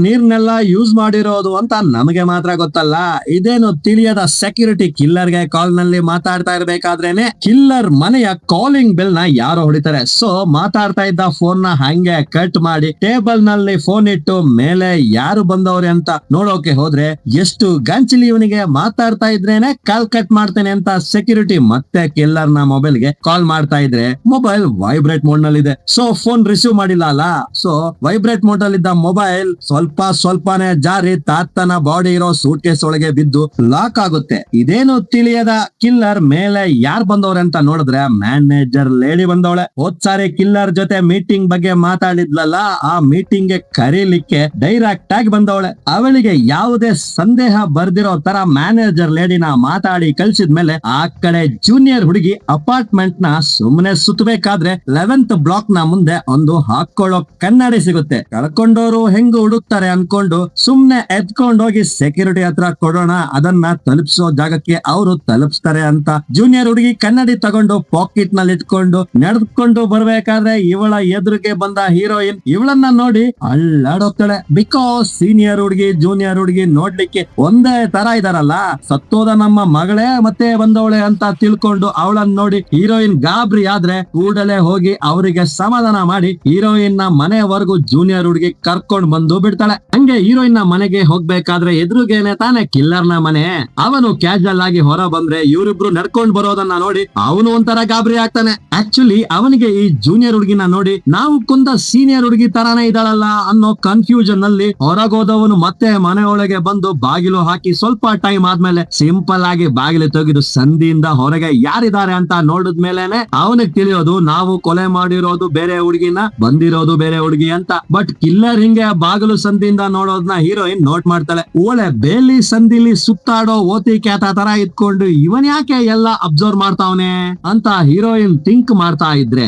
ನೀರ್ನೆಲ್ಲ ಯೂಸ್ ಮಾಡಿರೋದು ಅಂತ ನಮಗೆ ಮಾತ್ರ ಗೊತ್ತಲ್ಲ. ಇದೇನು ತಿಳಿಯದ ಸೆಕ್ಯೂರಿಟಿ ಕಿಲ್ಲರ್ ಗೆ ಕಾಲ್ ನಲ್ಲಿ ಮಾತಾಡ್ತಾ ಇರ್ಬೇಕಾದ್ರೇನೆ ಕಿಲ್ಲರ್ ಮನೆಯ ಕಾಲಿಂಗ್ ಬೆಲ್ ನ ಯಾರೋ ಹೊಡಿತಾರೆ. ಸೊ ಮಾತಾಡ್ತಾ ಇದ್ದ ಫೋನ್ ನ ಹಂಗೆ ಕಟ್ ಮಾಡಿ ಟೇಬಲ್ ನಲ್ಲಿ ಫೋನ್ ಇಟ್ಟು ಮೇಲೆ ಯಾರು ಬಂದವ್ರೆ ಅಂತ ನೋಡೋಕೆ ಹೋದ್ರೆ, ಎಷ್ಟು ಗಂಚಿಲಿ ಇವನಿಗೆ ಮಾತಾಡ್ತಾ ಇದ್ರೇನೆ ಕಾಲ್ ಕಟ್ ಮಾಡ್ತೇನೆ ಅಂತ ಸೆಕ್ಯೂರಿಟಿ ಮತ್ತೆ ಕಿಲ್ಲರ್ ನ ಮೊಬೈಲ್ ಗೆ ಕಾಲ್ ಮಾಡ್ತಾ ಇದ್ರೆ ಮೊಬೈಲ್ ವೈಬ್ರೇಟ್ ಮೋಡ್ ನಲ್ಲಿ ಇದೆ. ಸೊ ಫೋನ್ ರಿಸೀವ್ ಮಾಡಿಲ್ಲ ಅಲ್ಲ, ಸೊ ವೈಬ್ರೇಟ್ ಮೋಡ್ ಅಲ್ಲಿ ಇದ್ದ ಮೊಬೈಲ್ ಸ್ವಲ್ಪನೇ ಜಾರಿ ತಾತನ ಬಾಡಿ ಇರೋ ಸೂಟ್ ಕೇಸ್ ಒಳಗೆ ಬಿದ್ದು ಲಾಕ್ ಆಗುತ್ತೆ. ಇದೇನು ತಿಳಿಯದ ಕಿಲ್ಲರ್ ಮೇಲೆ ಯಾರು ಬಂದವ್ರೆ ಅಂತ ನೋಡಿದ್ರೆ ಮ್ಯಾನೇಜರ್ ಲೇಡಿ ಬಂದವಳೆ. ಹೋದ್ಸಾರಿ ಕಿಲ್ಲರ್ ಜೊತೆ ಮೀಟಿಂಗ್ ಬಗ್ಗೆ ಮಾತಾಡಿದ್ಲಲ್ಲ, ಆ ಮೀಟಿಂಗ್ ಗೆ ಕರೀಲಿಕ್ಕೆ ಡೈರೆಕ್ಟ್ ಆಗಿ ಬಂದವಳೆ. ಅವಳಿಗೆ ಯಾವುದೇ ಸಂದೇಹ ಬರ್ದಿರೋ ತರ ಮ್ಯಾನೇಜರ್ ಲೇಡಿನ ಮಾತಾಡಿ ಕಳ್ಸಿದ್ಮೇಲೆ ಆ ಕಡೆ ಜೂನಿಯರ್ ಹುಡುಗಿ ಅಪಾರ್ಟ್ಮೆಂಟ್ ನ ಸುಮ್ನೆ ಸುತ್ತಬೇಕಾದ್ರೆ 11th ಬ್ಲಾಕ್ ನ ಮುಂದೆ ಒಂದು ಹಾಕೊಳ್ಳೋ ಕನ್ನಡಿ ಸಿಗುತ್ತೆ. ಕಳ್ಕೊಂಡವರು ಹೆಂಗ್ ಹುಡುಕ್ತಾರೆ ಅನ್ಕೊಂಡು ಸುಮ್ನೆ ಎತ್ಕೊಂಡೋಗಿ ಸೆಕ್ಯೂರಿಟಿ ಹತ್ರ ಕೊಡೋಣ, ಅದನ್ನ ತಲುಪಿಸೋ ಜಾಗಕ್ಕೆ ಅವರು ತಲುಪಿಸ್ತಾರೆ ಅಂತ ಜೂನಿಯರ್ ಹುಡುಗಿ ಕನ್ನಡಿ ತಗೊಂಡು ಪಾಕೆಟ್ ನಲ್ಲಿ ಇಟ್ಕೊಂಡು ನಡೆದುಕೊಂಡು ಬರ್ಬೇಕಾದ್ರೆ ಇವಳ ಎದುರಿಗೆ ಬಂದ ಹೀರೋಯಿನ್ ಇವಳನ್ನ ನೋಡಿ ಅಳ್ಳಾಡೋಗ್ತಾಳೆ. ಬಿಕಾಸ್ ಸೀನಿಯರ್ ಹುಡುಗಿ ಜೂನಿಯರ್ ಹುಡುಗಿ ನೋಡ್ಲಿಕ್ಕೆ ಒಂದೇ ತರ ಇದಾರಲ್ಲ, ಸತ್ತೋದ ನಮ್ಮ ಮಗಳೇ ಮತ್ತೆ ಬಂದವಳೆ ಅಂತ ತಿಳ್ಕೊಂಡು ಅವಳನ್ನ ನೋಡಿ ಹೀರೋಯಿನ್ ಗಾಬರಿ ಆದ್ರೆ ಕೂಡಲೇ ಹೋಗಿ ಅವರಿಗೆ ಸಮಾಧಾನ ಮಾಡಿ ಹೀರೋಯಿನ್ ನ ಮನೆವರೆಗೂ ಜೂನಿಯರ್ ಹುಡುಗಿ ಕರ್ಕೊಂಡ್ ಬಂದು ಬಿಡ್ತಾಳೆ. ಹಂಗೆ ಹೀರೋಯಿನ್ ನ ಮನೆಗೆ ಹೋಗ್ಬೇಕಾದ್ರೆ ಎದುರುಗೇನೆ ತಾನೆ ಕಿಲ್ಲರ್ ನ ಮನೆ. ಅವನು ಕ್ಯಾಶುವಲ್ ಆಗಿ ಹೊರ ಬಂದ್ರೆ ಇವರಿಬ್ರು ನಡ್ಕೊಂಡ್ ಬರೋದನ್ನ ನೋಡಿ ಅವನು ಒಂಥರ ಗಾಬರಿ ಆಗ್ತಾನೆ. ಆಕ್ಚುಲಿ ಅವನಿಗೆ ಈ ಜೂನಿಯರ್ ಹುಡುಗಿನ ನೋಡಿ ನಾವು ಕೊಂದ ಸೀನಿಯರ್ ಹುಡುಗಿ ತರಾನೇ ಇದ್ದಾಳಲ್ಲ ಅನ್ನೋ ಕನ್ಫ್ಯೂಷನ್ ನಲ್ಲಿ ಹೊರಗೋದವನು ಮತ್ತೆ ಮನೆಯೊಳಗೆ ಬಂದು ಬಾಗಿಲು ಹಾಕಿ ಸ್ವಲ್ಪ ಟೈಮ್ ಆದ್ಮೇಲೆ ಸಿಂಪಲ್ ಆಗಿ ಬಾಗಿಲು ತೆಗೆದು ಸಂಧಿಯಿಂದ ಹೊರಗೆ ಯಾರಿದ್ದಾರೆ ಅಂತ ನೋಡಿದ್ಮೇಲೆನೆ ಅವನಿಗೆ ತಿಳಿಯೋದು ನಾವು ಕೊಲೆ ಮಾಡಿರೋದು ಬೇರೆ ಹುಡುಗಿನ, ಬಂದಿರೋದು ಬೇರೆ ಹುಡುಗಿ ಅಂತ. ಬಟ್ ಕಿಲ್ಲರ್ ಹಿಂಗೆ ಬಾಗಿಲು ಸಂಧಿಯಿಂದ ನೋಡೋದನ್ನ ಹೀರೋಯಿನ್ ನೋಟ್ ಮಾಡ್ತಾಳೆ. ಒಳ್ಳೆ ಬೇಲಿ ಸಂಧಿಲಿ ಸುತ್ತಾಡೋ ಓತಿ ಕ್ಯಾತ ತರ ಇಟ್ಕೊಂಡು ಇವನ್ ಯಾಕೆ ಎಲ್ಲ ಅಬ್ಸರ್ವ್ ಮಾಡ್ತಾವನೆ ಅಂತ ಹೀರೋಯಿನ್ ಥಿಂಕ್ ಮಾಡ್ತಾ ಇದ್ರೆ,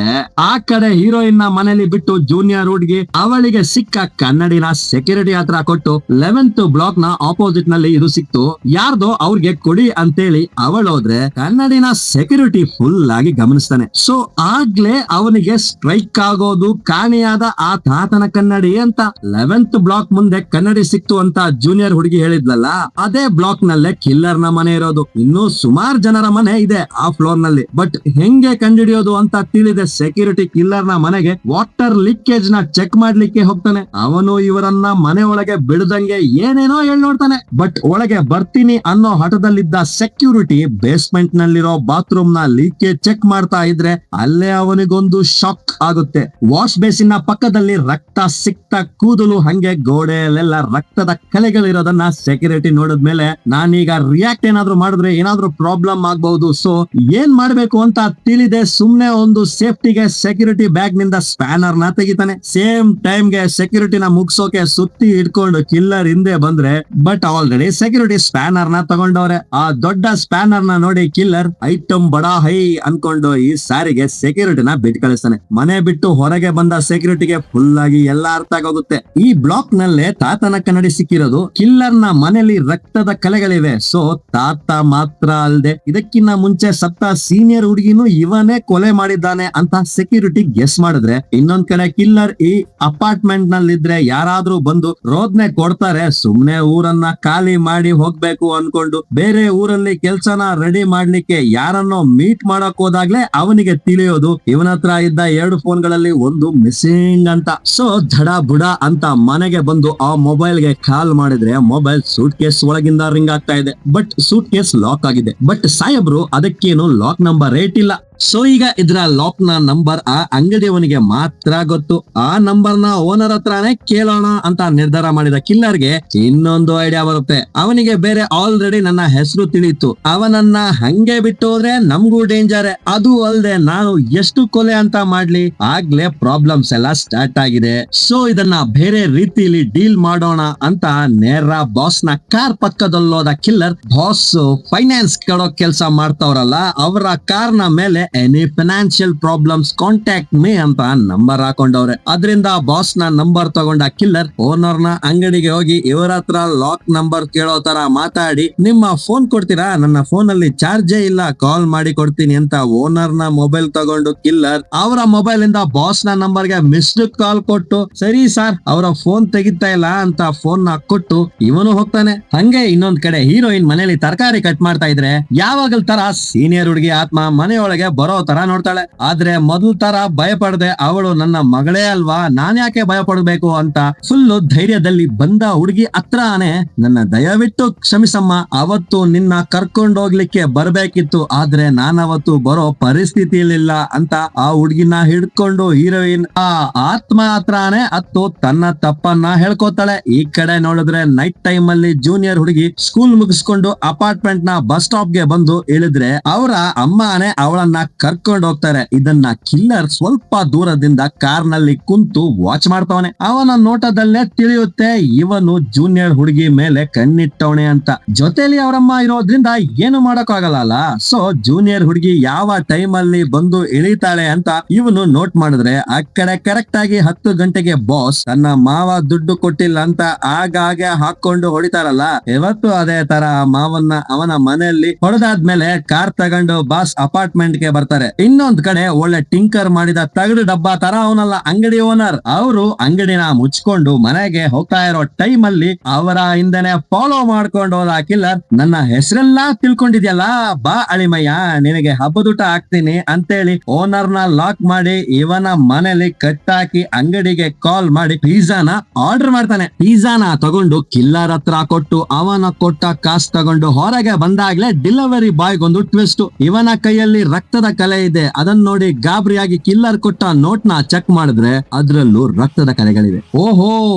ಆ ಕಡೆ ಹೀರೋಯಿನ್ ನ ಮನೇಲಿ ಬಿಟ್ಟು ಜೂನಿಯರ್ ಹುಡುಗಿ ಅವಳಿಗೆ ಸಿಕ್ಕ ಕನ್ನಡಿನ ಸೆಕ್ಯೂರಿಟಿ ಹತ್ರ ಕೊಟ್ಟು 11th ಬ್ಲಾಕ್ ನ ಆಪೋಸಿಟ್ ನಲ್ಲಿ ಇದು ಸಿಕ್ತು, ಯಾರ್ದೋ ಅವ್ರಿಗೆ ಕೊಡಿ ಅಂತೇಳಿ ಅವಳೋದ್ರೆ ಕನ್ನಡಿನ ಸೆಕ್ಯೂರಿಟಿ ಫುಲ್ ಆಗಿ ಗಮನಿಸ್ತಾನೆ. ಸೊ ಆಗ್ಲೇ ಅವನಿಗೆ ಸ್ಟ್ರೈಕ್ ಆಗೋದು ಕಾಣೆಯಾದ ಆ ತಾತನ ಕನ್ನಡಿ ಅಂತ. 11th ಬ್ಲಾಕ್ ಮುಂದೆ ಕನ್ನಡಿ ಸಿಕ್ತು ಅಂತ ಜೂನಿಯರ್ ಹುಡುಗಿ ಹೇಳಿದ್ಲಲ್ಲ, ಅದೇ ಬ್ಲಾಕ್ ನಲ್ಲೇ ಕಿಲ್ಲರ್ ನ ಮನೆ ಇರೋದು. ಇನ್ನೂ ಸುಮಾರು ಜನರ ಮನೆ ಇದೆ ಆ ಫ್ಲೋರ್ ನಲ್ಲಿ. ಬಟ್ ಹೆಂಗೆ ಕಂಡಿಡಿಯೋದು ಅಂತ ತಿಳಿದ ಸೆಕ್ಯೂರಿಟಿ ಕಿಲ್ಲರ್ ನ ಮನೆಗೆ ವಾಟರ್ ಲೀಕೇಜ್ ನ ಚೆಕ್ ಮಾಡ್ಲಿಕ್ಕೆ ಹೋಗ್ತಾನೆ. ಅವನು ಇವರನ್ನ ಮನೆ ಒಳಗೆ ಬಿಡದಂಗೆ ಏನೇನೋ ಹೇಳ್ ನೋಡ್ತಾನೆ. ಬಟ್ ಒಳಗೆ ಬರ್ತೀನಿ ಅನ್ನೋ ಹಠದಲ್ಲಿದ್ದ ಸೆಕ್ಯೂರಿಟಿ ಬೇಸ್ಮೆಂಟ್ ನಲ್ಲಿರೋ ಬಾತ್ರೂಮ್ ನ ಲೀಕೇಜ್ ಚೆಕ್ ಮಾಡ್ತಾ ಇದ್ರೆ ಅಲ್ಲೇ ಅವನಿಗೊಂದು ಶಾಕ್ ಆಗುತ್ತೆ. ವಾಶ್ ಬೇಸಿನ್ ನ ಪಕ್ಕದಲ್ಲಿ ರಕ್ತ ಸಿಕ್ತ ಕೂದಲು, ಹಂಗೆ ಗೋಡೆಯಲ್ಲೆಲ್ಲ ರಕ್ತದ ಕಲೆಗಳಿರೋದನ್ನ ಸೆಕ್ಯೂರಿಟಿ ನೋಡಿದ್ಮೇಲೆ ನಾನೀಗ ರಿಯಾಕ್ಟ್ ಏನಾದ್ರು ಮಾಡಿದ್ರೆ ಏನಾದ್ರು ಪ್ರಾಬ್ಲಮ್ ಆಗ್ಬಹುದು ಆಗಬಹುದು. ಸೊ ಏನ್ ಮಾಡ್ಬೇಕು ಅಂತ ತಿಳಿದೆ ಸುಮ್ನೆ ಒಂದು ಸೇಫ್ಟಿಗೆ ಸೆಕ್ಯೂರಿಟಿ ಬ್ಯಾಗ್ ನಿಂದ ಸ್ಪ್ಯಾನರ್ ನ ತೆಗಿತಾನೆ. ಸೇಮ್ ಟೈಮ್ ಗೆ ಸೆಕ್ಯೂರಿಟಿನ ಮುಗ್ಸೋಕೆ ಸುತ್ತಿ ಹಿಡ್ಕೊಂಡು ಕಿಲ್ಲರ್ ಹಿಂದೆ ಬಂದ್ರೆ, ಬಟ್ ಆಲ್ರೆಡಿ ಸೆಕ್ಯೂರಿಟಿ ಸ್ಪ್ಯಾನರ್ ನ ತಗೊಂಡವ್ರೆ. ಆ ದೊಡ್ಡ ಸ್ಪ್ಯಾನರ್ ನ ನೋಡಿ ಕಿಲ್ಲರ್ ಐಟಮ್ ಬಡಾ ಹೈ ಅನ್ಕೊಂಡು ಈ ಸಾರಿಗೆ ಸೆಕ್ಯೂರಿಟಿನ ಬಿಟ್ಟು ಕಳಿಸ್ತಾನೆ. ಮನೆ ಬಿಟ್ಟು ಹೊರಗೆ ಬಂದ ಸೆಕ್ಯೂರಿಟಿಗೆ ಫುಲ್ ಆಗಿ ಎಲ್ಲ ಅರ್ಥ ಆಗೋಗುತ್ತೆ. ಈ ಬ್ಲಾಕ್ ನಲ್ಲೇ ತಾತನ ಕನ್ನಡಿ ಸಿಕ್ಕಿರೋದು. ಕಿಲ್ಲರ್ ನ ಮನೆಯಲ್ಲಿ ರಕ್ತದ ಕಲೆಗಳಿವೆ. ಸೊ ತಾತ ಮಾತ್ರ ಅಲ್ದೆ ಇದಕ್ಕಿನ್ನ ಮುಂಚೆ ಸತ್ತ ಸೀನಿಯರ್ ಹುಡುಗಿನೂ ಇವನೇ ಕೊಲೆ ಮಾಡಿದ್ದಾನೆ ಅಂತ ಸೆಕ್ಯೂರಿಟಿ ಗೆಸ್ ಮಾಡಿದ್ರೆ, ಇನ್ನೊಂದ್ ಕಡೆ ಕಿಲ್ಲರ್ ಈ ಅಪಾರ್ಟ್ಮೆಂಟ್ ನಲ್ಲಿದ್ರೆ ಯಾರಾದ್ರೂ ಬಂದು ರೋದ್ನೆ ಕೊಡ್ತಾರೆ. ಸುಮ್ನೆ ಊರನ್ನ ಖಾಲಿ ಮಾಡಿ ಹೋಗ್ಬೇಕು ಅನ್ಕೊಂಡು ಬೇರೆ ಊರಲ್ಲಿ ಕೆಲ್ಸನ ರೆಡಿ ಮಾಡ್ಲಿಕ್ಕೆ ಯಾರನ್ನೋ ಮೀಟ್ ಮಾಡಕ್ ಹೋದಾಗ್ಲೇ ಅವನಿಗೆ ತಿಳಿಯೋದು ಇವನ ಹತ್ರ ಇದ್ದ 2 ಫೋನ್ಗಳಲ್ಲಿ ಒಂದು ಮಿಸ್ಸಿಂಗ್ ಅಂತ. ಸೊ ಧಡ ಬುಡ ಅಂತ ಮನೆಗೆ ಬಂದು ಆ ಮೊಬೈಲ್ ಗೆ ಕಾಲ್ ಮಾಡಿದ್ರೆ ಮೊಬೈಲ್ ಸೂಟ್ ಕೇಸ್ ಒಳಗಿಂದ ರಿಂಗ್ ಆಗ್ತಾ ಇದೆ. ಬಟ್ ಸೂಟ್ ಕೇಸ್ ಲಾಕ್ ಆಗಿದೆ. ಬಟ್ ಸಾಹೇಬ್ರು ಅದಕ್ಕೇನು ಲಾಕ್ ನಂಬರ್ ರೇಟ್ ಇಲ್ಲ. ಸೊ ಈಗ ಇದ್ರ ಲಾಕ್ ನ ನಂಬರ್ ಆ ಅಂಗಡಿಯವನಿಗೆ ಮಾತ್ರ ಗೊತ್ತು. ಆ ನಂಬರ್ ನ ಓನರ್ ಹತ್ರನೇ ಕೇಳೋಣ ಅಂತ ನಿರ್ಧಾರ ಮಾಡಿದ ಕಿಲ್ಲರ್ಗೆ ಇನ್ನೊಂದು ಐಡಿಯಾ ಬರುತ್ತೆ. ಅವನಿಗೆ ಬೇರೆ ಆಲ್ರೆಡಿ ನನ್ನ ಹೆಸರು ತಿಳಿಯಿತು. ಅವನನ್ನ ಹಂಗೆ ಬಿಟ್ಟು ಹೋದ್ರೆ ನಮ್ಗೂ ಡೇಂಜರ್. ಅದು ಅಲ್ದೆ ನಾನು ಎಷ್ಟು ಕೊಲೆ ಅಂತ ಮಾಡ್ಲಿ, ಆಗ್ಲೇ ಪ್ರಾಬ್ಲಮ್ಸ್ ಎಲ್ಲ ಸ್ಟಾರ್ಟ್ ಆಗಿದೆ. ಸೊ ಇದನ್ನ ಬೇರೆ ರೀತಿಲಿ ಡೀಲ್ ಮಾಡೋಣ ಅಂತ ನೇರ ಬಾಸ್ ನ ಕಾರ್ ಪಕ್ಕದಲ್ಲೋದ ಕಿಲ್ಲರ್, ಬಾಸ್ ಫೈನಾನ್ಸ್ ಕೊಡೋ ಕೆಲಸ ಮಾಡ್ತಾವ್ರಲ್ಲ ಅವರ ಕಾರ್ ನ ಮೇಲೆ any financial problems contact me ಅಂತ ನಂಬರ್ ಹಾಕೊಂಡವ್ರೆ. ಅದರಿಂದ ಬಾಸ್ ನ ನಂಬರ್ ತಗೊಂಡ ಕಿಲ್ಲರ್ ಓನರ್ ನ ಅಂಗಡಿಗೆ ಹೋಗಿ ಇವರ ಹತ್ರ ಲಾಕ್ ನಂಬರ್ ಕೇಳೋ ತರ ಮಾತಾಡಿ, ನಿಮ್ಮ ಫೋನ್ ಕೊಡ್ತೀರಾ, ನನ್ನ ಫೋನ್ ಅಲ್ಲಿ ಚಾರ್ಜೇ ಇಲ್ಲ, ಕಾಲ್ ಮಾಡಿ ಕೊಡ್ತೀನಿ ಅಂತ ಓನರ್ ನ ಮೊಬೈಲ್ ತಗೊಂಡು ಕಿಲ್ಲರ್ ಅವರ ಮೊಬೈಲ್ ಇಂದ ಬಾಸ್ ನ ನಂಬರ್ ಗೆ ಮಿಸ್ಡ್ ಕಾಲ್ ಕೊಟ್ಟು, ಸರಿ ಸರ್ ಅವರ ಫೋನ್ ತೆಗಿತಾ ಇಲ್ಲ ಅಂತ ಫೋನ್ ನ ಕೊಟ್ಟು ಇವನು ಹೋಗ್ತಾನೆ. ಹಂಗೆ ಇನ್ನೊಂದ್ ಕಡೆ ಹೀರೋಯಿನ್ ಮನೆಯಲ್ಲಿ ತರಕಾರಿ ಕಟ್ ಮಾಡ್ತಾ ಇದ್ರೆ ಯಾವಾಗಲ್ ತರ ಸೀನಿಯರ್ ಹುಡುಗಿ ಆತ್ಮ ಮನೆಯೊಳಗೆ ಬರೋ ತರ ನೋಡ್ತಾಳೆ. ಆದ್ರೆ ಮೊದಲ ತರ ಭಯ ಪಡದೆ ಅವಳು ನನ್ನ ಮಗಳೇ ಅಲ್ವಾ, ನಾನ್ ಯಾಕೆ ಭಯ ಪಡ್ಬೇಕು ಅಂತ ಫುಲ್ ಧೈರ್ಯದಲ್ಲಿ ಬಂದ ಹುಡುಗಿ ಹತ್ರನೇ, ನನ್ನ ದಯವಿಟ್ಟು ಕ್ಷಮಿಸಮ್ಮ, ಅವತ್ತು ನಿನ್ನ ಕರ್ಕೊಂಡು ಹೋಗ್ಲಿಕ್ಕೆ ಬರ್ಬೇಕಿತ್ತು ಆದ್ರೆ ನಾನವತ್ತು ಬರೋ ಪರಿಸ್ಥಿತಿಲಿಲ್ಲ ಅಂತ ಆ ಹುಡುಗಿನ ಹಿಡ್ಕೊಂಡು ಹೀರೋಯಿನ್ ಆ ಆತ್ಮ ಹತ್ರನೇ ಹತ್ತು ತನ್ನ ತಪ್ಪನ್ನ ಹೇಳ್ಕೋತಾಳೆ. ಈ ಕಡೆ ನೋಡಿದ್ರೆ ನೈಟ್ ಟೈಮ್ ಅಲ್ಲಿ ಜೂನಿಯರ್ ಹುಡುಗಿ ಸ್ಕೂಲ್ ಮುಗಿಸ್ಕೊಂಡು ಅಪಾರ್ಟ್ಮೆಂಟ್ ನ ಬಸ್ ಸ್ಟಾಪ್ ಗೆ ಬಂದು ಇಳಿದ್ರೆ ಅವರ ಅಮ್ಮನೇ ಅವಳನ್ನ ಕರ್ಕೊಂಡು ಹೋಗ್ತಾರೆ. ಇದನ್ನ ಕಿಲ್ಲರ್ ಸ್ವಲ್ಪ ದೂರದಿಂದ ಕಾರ್ ನಲ್ಲಿ ಕುಂತು ವಾಚ್ ಮಾಡ್ತಾವನೆ. ಅವನ ನೋಟದಲ್ಲೇ ತಿಳಿಯುತ್ತೆ ಇವನು ಜೂನಿಯರ್ ಹುಡುಗಿ ಮೇಲೆ ಕಣ್ಣಿಟ್ಟವನೆ ಅಂತ. ಜೊತೆಲಿ ಅವರಮ್ಮ ಇರೋದ್ರಿಂದ ಏನು ಮಾಡಕ್ಕಾಗಲ್ಲ. ಸೊ ಜೂನಿಯರ್ ಹುಡುಗಿ ಯಾವ ಟೈಮ್ ಅಲ್ಲಿ ಬಂದು ಇಳಿತಾಳೆ ಅಂತ ಇವನು ನೋಟ್ ಮಾಡಿದ್ರೆ, ಆ ಕಡೆ ಕರೆಕ್ಟ್ ಆಗಿ 10 ಗಂಟೆಗೆ ಬಾಸ್ ತನ್ನ ಮಾವ ದುಡ್ಡು ಕೊಟ್ಟಿಲ್ಲ ಅಂತ ಆಗಾಗೆ ಹಾಕೊಂಡು ಹೊಡಿತಾರಲ್ಲ, ಇವತ್ತು ಅದೇ ತರ ಮಾವನ್ನ ಅವನ ಮನೆಯಲ್ಲಿ ಹೊಡೆದಾದ್ಮೇಲೆ ಕಾರ್ ತಗೊಂಡು ಬಾಸ್ ಅಪಾರ್ಟ್ಮೆಂಟ್ ಗೆ ಬರ್ತಾರೆ. ಇನ್ನೊಂದ್ ಕಡೆ ಒಳ್ಳೆ ಟಿಂಕರ್ ಮಾಡಿದ ತಗಡು ಡಬ್ಬ ತರ ಅವನಲ್ಲ ಅಂಗಡಿ ಓನರ್, ಅವರು ಅಂಗಡಿನ ಮುಚ್ಕೊಂಡು ಮನೆಗೆ ಹೋಗ್ತಾ ಇರೋ ಟೈಮ್ ಅಲ್ಲಿ ಅವರ ಹಿಂದೆನೆ ಫಾಲೋ ಮಾಡ್ಕೊಂಡು ಹೋದ ಕಿಲ್ಲರ್, ನನ್ನ ಹೆಸರೆಲ್ಲ ತಿಳ್ಕೊಂಡಿದ್ಯಲ್ಲ, ಬಾ ಅಳಿಮಯ್ಯ ನಿನಗೆ ಹಬ್ಬದೂಟ ಹಾಕ್ತೀನಿ ಅಂತೇಳಿ ಓನರ್ ನ ಲಾಕ್ ಮಾಡಿ ಇವನ ಮನೆಯಲ್ಲಿ ಕಟ್ಟಾಕಿ ಅಂಗಡಿಗೆ ಕಾಲ್ ಮಾಡಿ ಪಿಜ್ಜಾನ ಆರ್ಡರ್ ಮಾಡ್ತಾನೆ. ಪಿಜ್ಜಾನ ತಗೊಂಡು ಕಿಲ್ಲರ್ ಹತ್ರ ಕೊಟ್ಟು ಅವನ ಕೊಟ್ಟ ಕಾಸು ತಗೊಂಡು ಹೊರಗೆ ಬಂದಾಗ್ಲೇ ಡೆಲಿವರಿ ಬಾಯ್ ಗೊಂದು ಟ್ವಿಸ್ಟ್. ಇವನ ಕೈಯಲ್ಲಿ ರಕ್ತದ ಕಲೆ ಇದೆ. ಅದನ್ನ ನೋಡಿ ಗಾಬರಿಯಾಗಿ ಕಿಲ್ಲರ್ ಕೊಟ್ಟ ನೋಟ್ ನ ಚೆಕ್ ಮಾಡಿದ್ರೆ ಅದ್ರಲ್ಲೂ ರಕ್ತದ ಕಲೆಗಳಿವೆ. ಓಹೋ,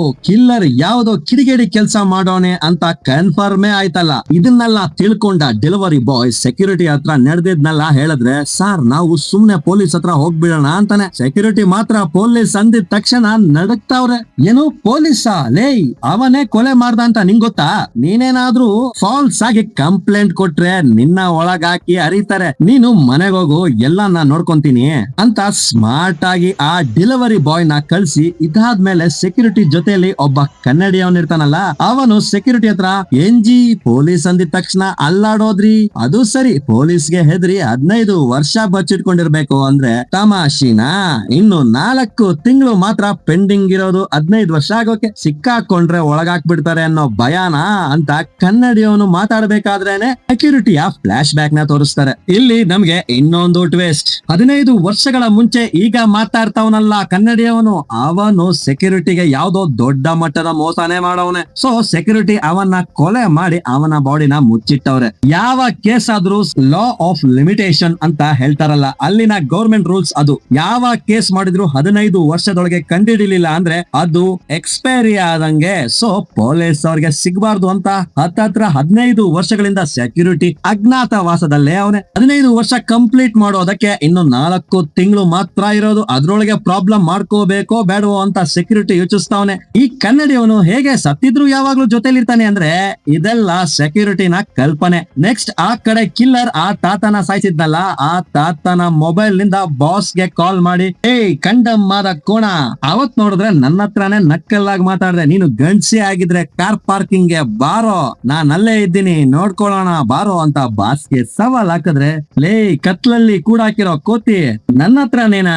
ಕಿಲ್ಲರ್ ಯಾವ್ದೋ ಕಿಡಿಗೇಡಿ ಕೆಲಸ ಮಾಡೋನೆ ಅಂತ ಕನ್ಫರ್ಮೇ ಆಯ್ತಲ್ಲ. ಇದನ್ನೆಲ್ಲ ತಿಳ್ಕೊಂಡ ಡೆಲಿವರಿ ಬಾಯ್ ಸೆಕ್ಯೂರಿಟಿ ಹತ್ರ ನಡೆದಿದ್ನೆಲ್ಲ ಹೇಳಿದ್ರೆ, ಸಾರ್ ನಾವು ಸುಮ್ನೆ ಪೊಲೀಸ್ ಹತ್ರ ಹೋಗ್ಬಿಡೋಣ ಅಂತಾನೆ. ಸೆಕ್ಯೂರಿಟಿ ಮಾತ್ರ ಪೊಲೀಸ್ ಅಂದಿದ ತಕ್ಷಣ ನಡಕ್ತಾವ್ರೆ. ಏನು ಪೊಲೀಸಾ? ಲೇ, ಅವನೇ ಕೊಲೆ ಮಾಡ್ದ ಅಂತ ನಿಂಗ್ ಗೊತ್ತಾ? ನೀನೇನಾದ್ರೂ ಫಾಲ್ಸ್ ಆಗಿ ಕಂಪ್ಲೇಂಟ್ ಕೊಟ್ರೆ ನಿನ್ನ ಒಳಗಾಕಿ ಹರಿತಾರೆ. ನೀನು ಮನೆಗೆ ಹೋಗು, ಎಲ್ಲ ನಾನ್ ನೋಡ್ಕೊಂತೀನಿ ಅಂತ ಸ್ಮಾರ್ಟ್ ಆಗಿ ಆ ಡೆಲಿವರಿ ಬಾಯ್ ನ ಕಳ್ಸಿ, ಇದಾದ್ಮೇಲೆ ಸೆಕ್ಯೂರಿಟಿ ಜೊತೆಲಿ ಒಬ್ಬ ಕನ್ನಡಿಯವನಿರ್ತಾನಲ್ಲ, ಅವನು ಸೆಕ್ಯೂರಿಟಿ ಹತ್ರ, ಎಂಜಿ ಪೊಲೀಸ್ ಅಂದಿದ ತಕ್ಷಣ ಅಲ್ಲಾಡೋದ್ರಿ, ಅದು ಸರಿ, ಪೊಲೀಸ್ಗೆ ಹೆದ್ರಿ 15 ವರ್ಷ ಬಚ್ಚಿಟ್ಕೊಂಡಿರ್ಬೇಕು ಅಂದ್ರೆ ತಮಾಷಿನಾ? ಇನ್ನು 4 ತಿಂಗಳು ಮಾತ್ರ ಪೆಂಡಿಂಗ್ ಇರೋದು 15 ವರ್ಷ ಆಗೋಕೆ, ಸಿಕ್ಕಾಕೊಂಡ್ರೆ ಒಳಗಾಕ್ಬಿಡ್ತಾರೆ ಅನ್ನೋ ಭಯಾನ ಅಂತ ಕನ್ನಡಿಯವನು ಮಾತಾಡ್ಬೇಕಾದ್ರೇನೆ ಸೆಕ್ಯೂರಿಟಿಯ ಫ್ಲಾಶ್ ಬ್ಯಾಕ್ ನ ತೋರಿಸ್ತಾರೆ. ಇಲ್ಲಿ ನಮ್ಗೆ ಇನ್ನೊಂದು ಇನ್ನೊಂದು ಟ್ವಿಸ್ಟ್. 15 ವರ್ಷಗಳ ಮುಂಚೆ ಈಗ ಮಾತಾಡ್ತಾವನಲ್ಲ ಕನ್ನಡಿಯವನು, ಅವನು ಸೆಕ್ಯೂರಿಟಿಗೆ ಯಾವ್ದೋ ದೊಡ್ಡ ಮಟ್ಟದ ಮೋಸನೇ ಮಾಡವನೆ. ಸೊ ಸೆಕ್ಯೂರಿಟಿ ಅವನ್ನ ಕೊಲೆ ಮಾಡಿ ಅವನ ಬಾಡಿನ ಮುಚ್ಚಿಟ್ಟವ್ರೆ. ಯಾವ ಕೇಸ್ ಆದ್ರೂ ಲಾ ಆಫ್ ಲಿಮಿಟೇಷನ್ ಅಂತ ಹೇಳ್ತಾರಲ್ಲ, ಅಲ್ಲಿನ ಗೌರ್ಮೆಂಟ್ ರೂಲ್ಸ್ ಅದು. ಯಾವ ಕೇಸ್ ಮಾಡಿದ್ರು 15 ವರ್ಷದೊಳಗೆ ಕಂಡಿಡಿಲಿಲ್ಲ ಅಂದ್ರೆ ಅದು ಎಕ್ಸ್ಪೈರಿ ಆದಂಗೆ. ಸೊ ಪೊಲೀಸ್ ಅವ್ರಿಗೆ ಸಿಗಬಾರ್ದು ಅಂತ ಹತ್ತತ್ರ 15 ವರ್ಷಗಳಿಂದ ಸೆಕ್ಯೂರಿಟಿ ಅಜ್ಞಾತವಾಸದಲ್ಲೇ ಅವನೇ. 15 ವರ್ಷ ಕಂಪ್ಲೀಟ್ ಮಾಡೋದಕ್ಕೆ ಇನ್ನು 4 ತಿಂಗಳು ಮಾತ್ರ ಇರೋದು. ಅದ್ರೊಳಗೆ ಪ್ರಾಬ್ಲಮ್ ಮಾಡ್ಕೋಬೇಕೋ ಬೇಡವೋ ಅಂತ ಸೆಕ್ಯೂರಿಟಿ ಯೋಚಿಸ್ತಾವನೆ. ಈ ಕನ್ನಡಿಯವನು ಹೇಗೆ ಸತ್ತಿದ್ರು ಯಾವಾಗ್ಲೂ ಜೊತೆಲಿ ಇರ್ತಾನೆ ಅಂದ್ರೆ ಇದೆಲ್ಲ ಸೆಕ್ಯೂರಿಟಿನ ಕಲ್ಪನೆ. ನೆಕ್ಸ್ಟ್ ಆ ಕಡೆ ಕಿಲ್ಲರ್ ಆ ತಾತನ ಸಾಯಿಸಿದ್ನಲ್ಲ, ಆ ತಾತನ ಮೊಬೈಲ್ ನಿಂದ ಬಾಸ್ ಗೆ ಕಾಲ್ ಮಾಡಿ, ಏಯ್ ಕಂಡಮ್ಮಾದ ಕೋಣ, ಅವತ್ ನೋಡಿದ್ರೆ ನನ್ನ ಹತ್ರನೇ ನಕ್ಕಲ್ಲಾಗಿ ಮಾತಾಡ್ದೆ, ನೀನು ಗಂಡ್ಸಿ ಆಗಿದ್ರೆ ಕಾರ್ ಪಾರ್ಕಿಂಗ್ ಗೆ ಬಾರೋ, ನಾನ್ ಅಲ್ಲೇ ಇದ್ದೀನಿ ನೋಡ್ಕೊಳ್ಳೋಣ ಬಾರೋ ಅಂತ ಬಾಸ್ಗೆ ಸವಾಲ್ ಹಾಕಿದ್ರೆ, ಲೇ ಕತ್ಲಲ್ಲಿ ಕೂಡಾಕಿರೋ ಕೋತಿ ನನ್ನ ಹತ್ರನೇನಾ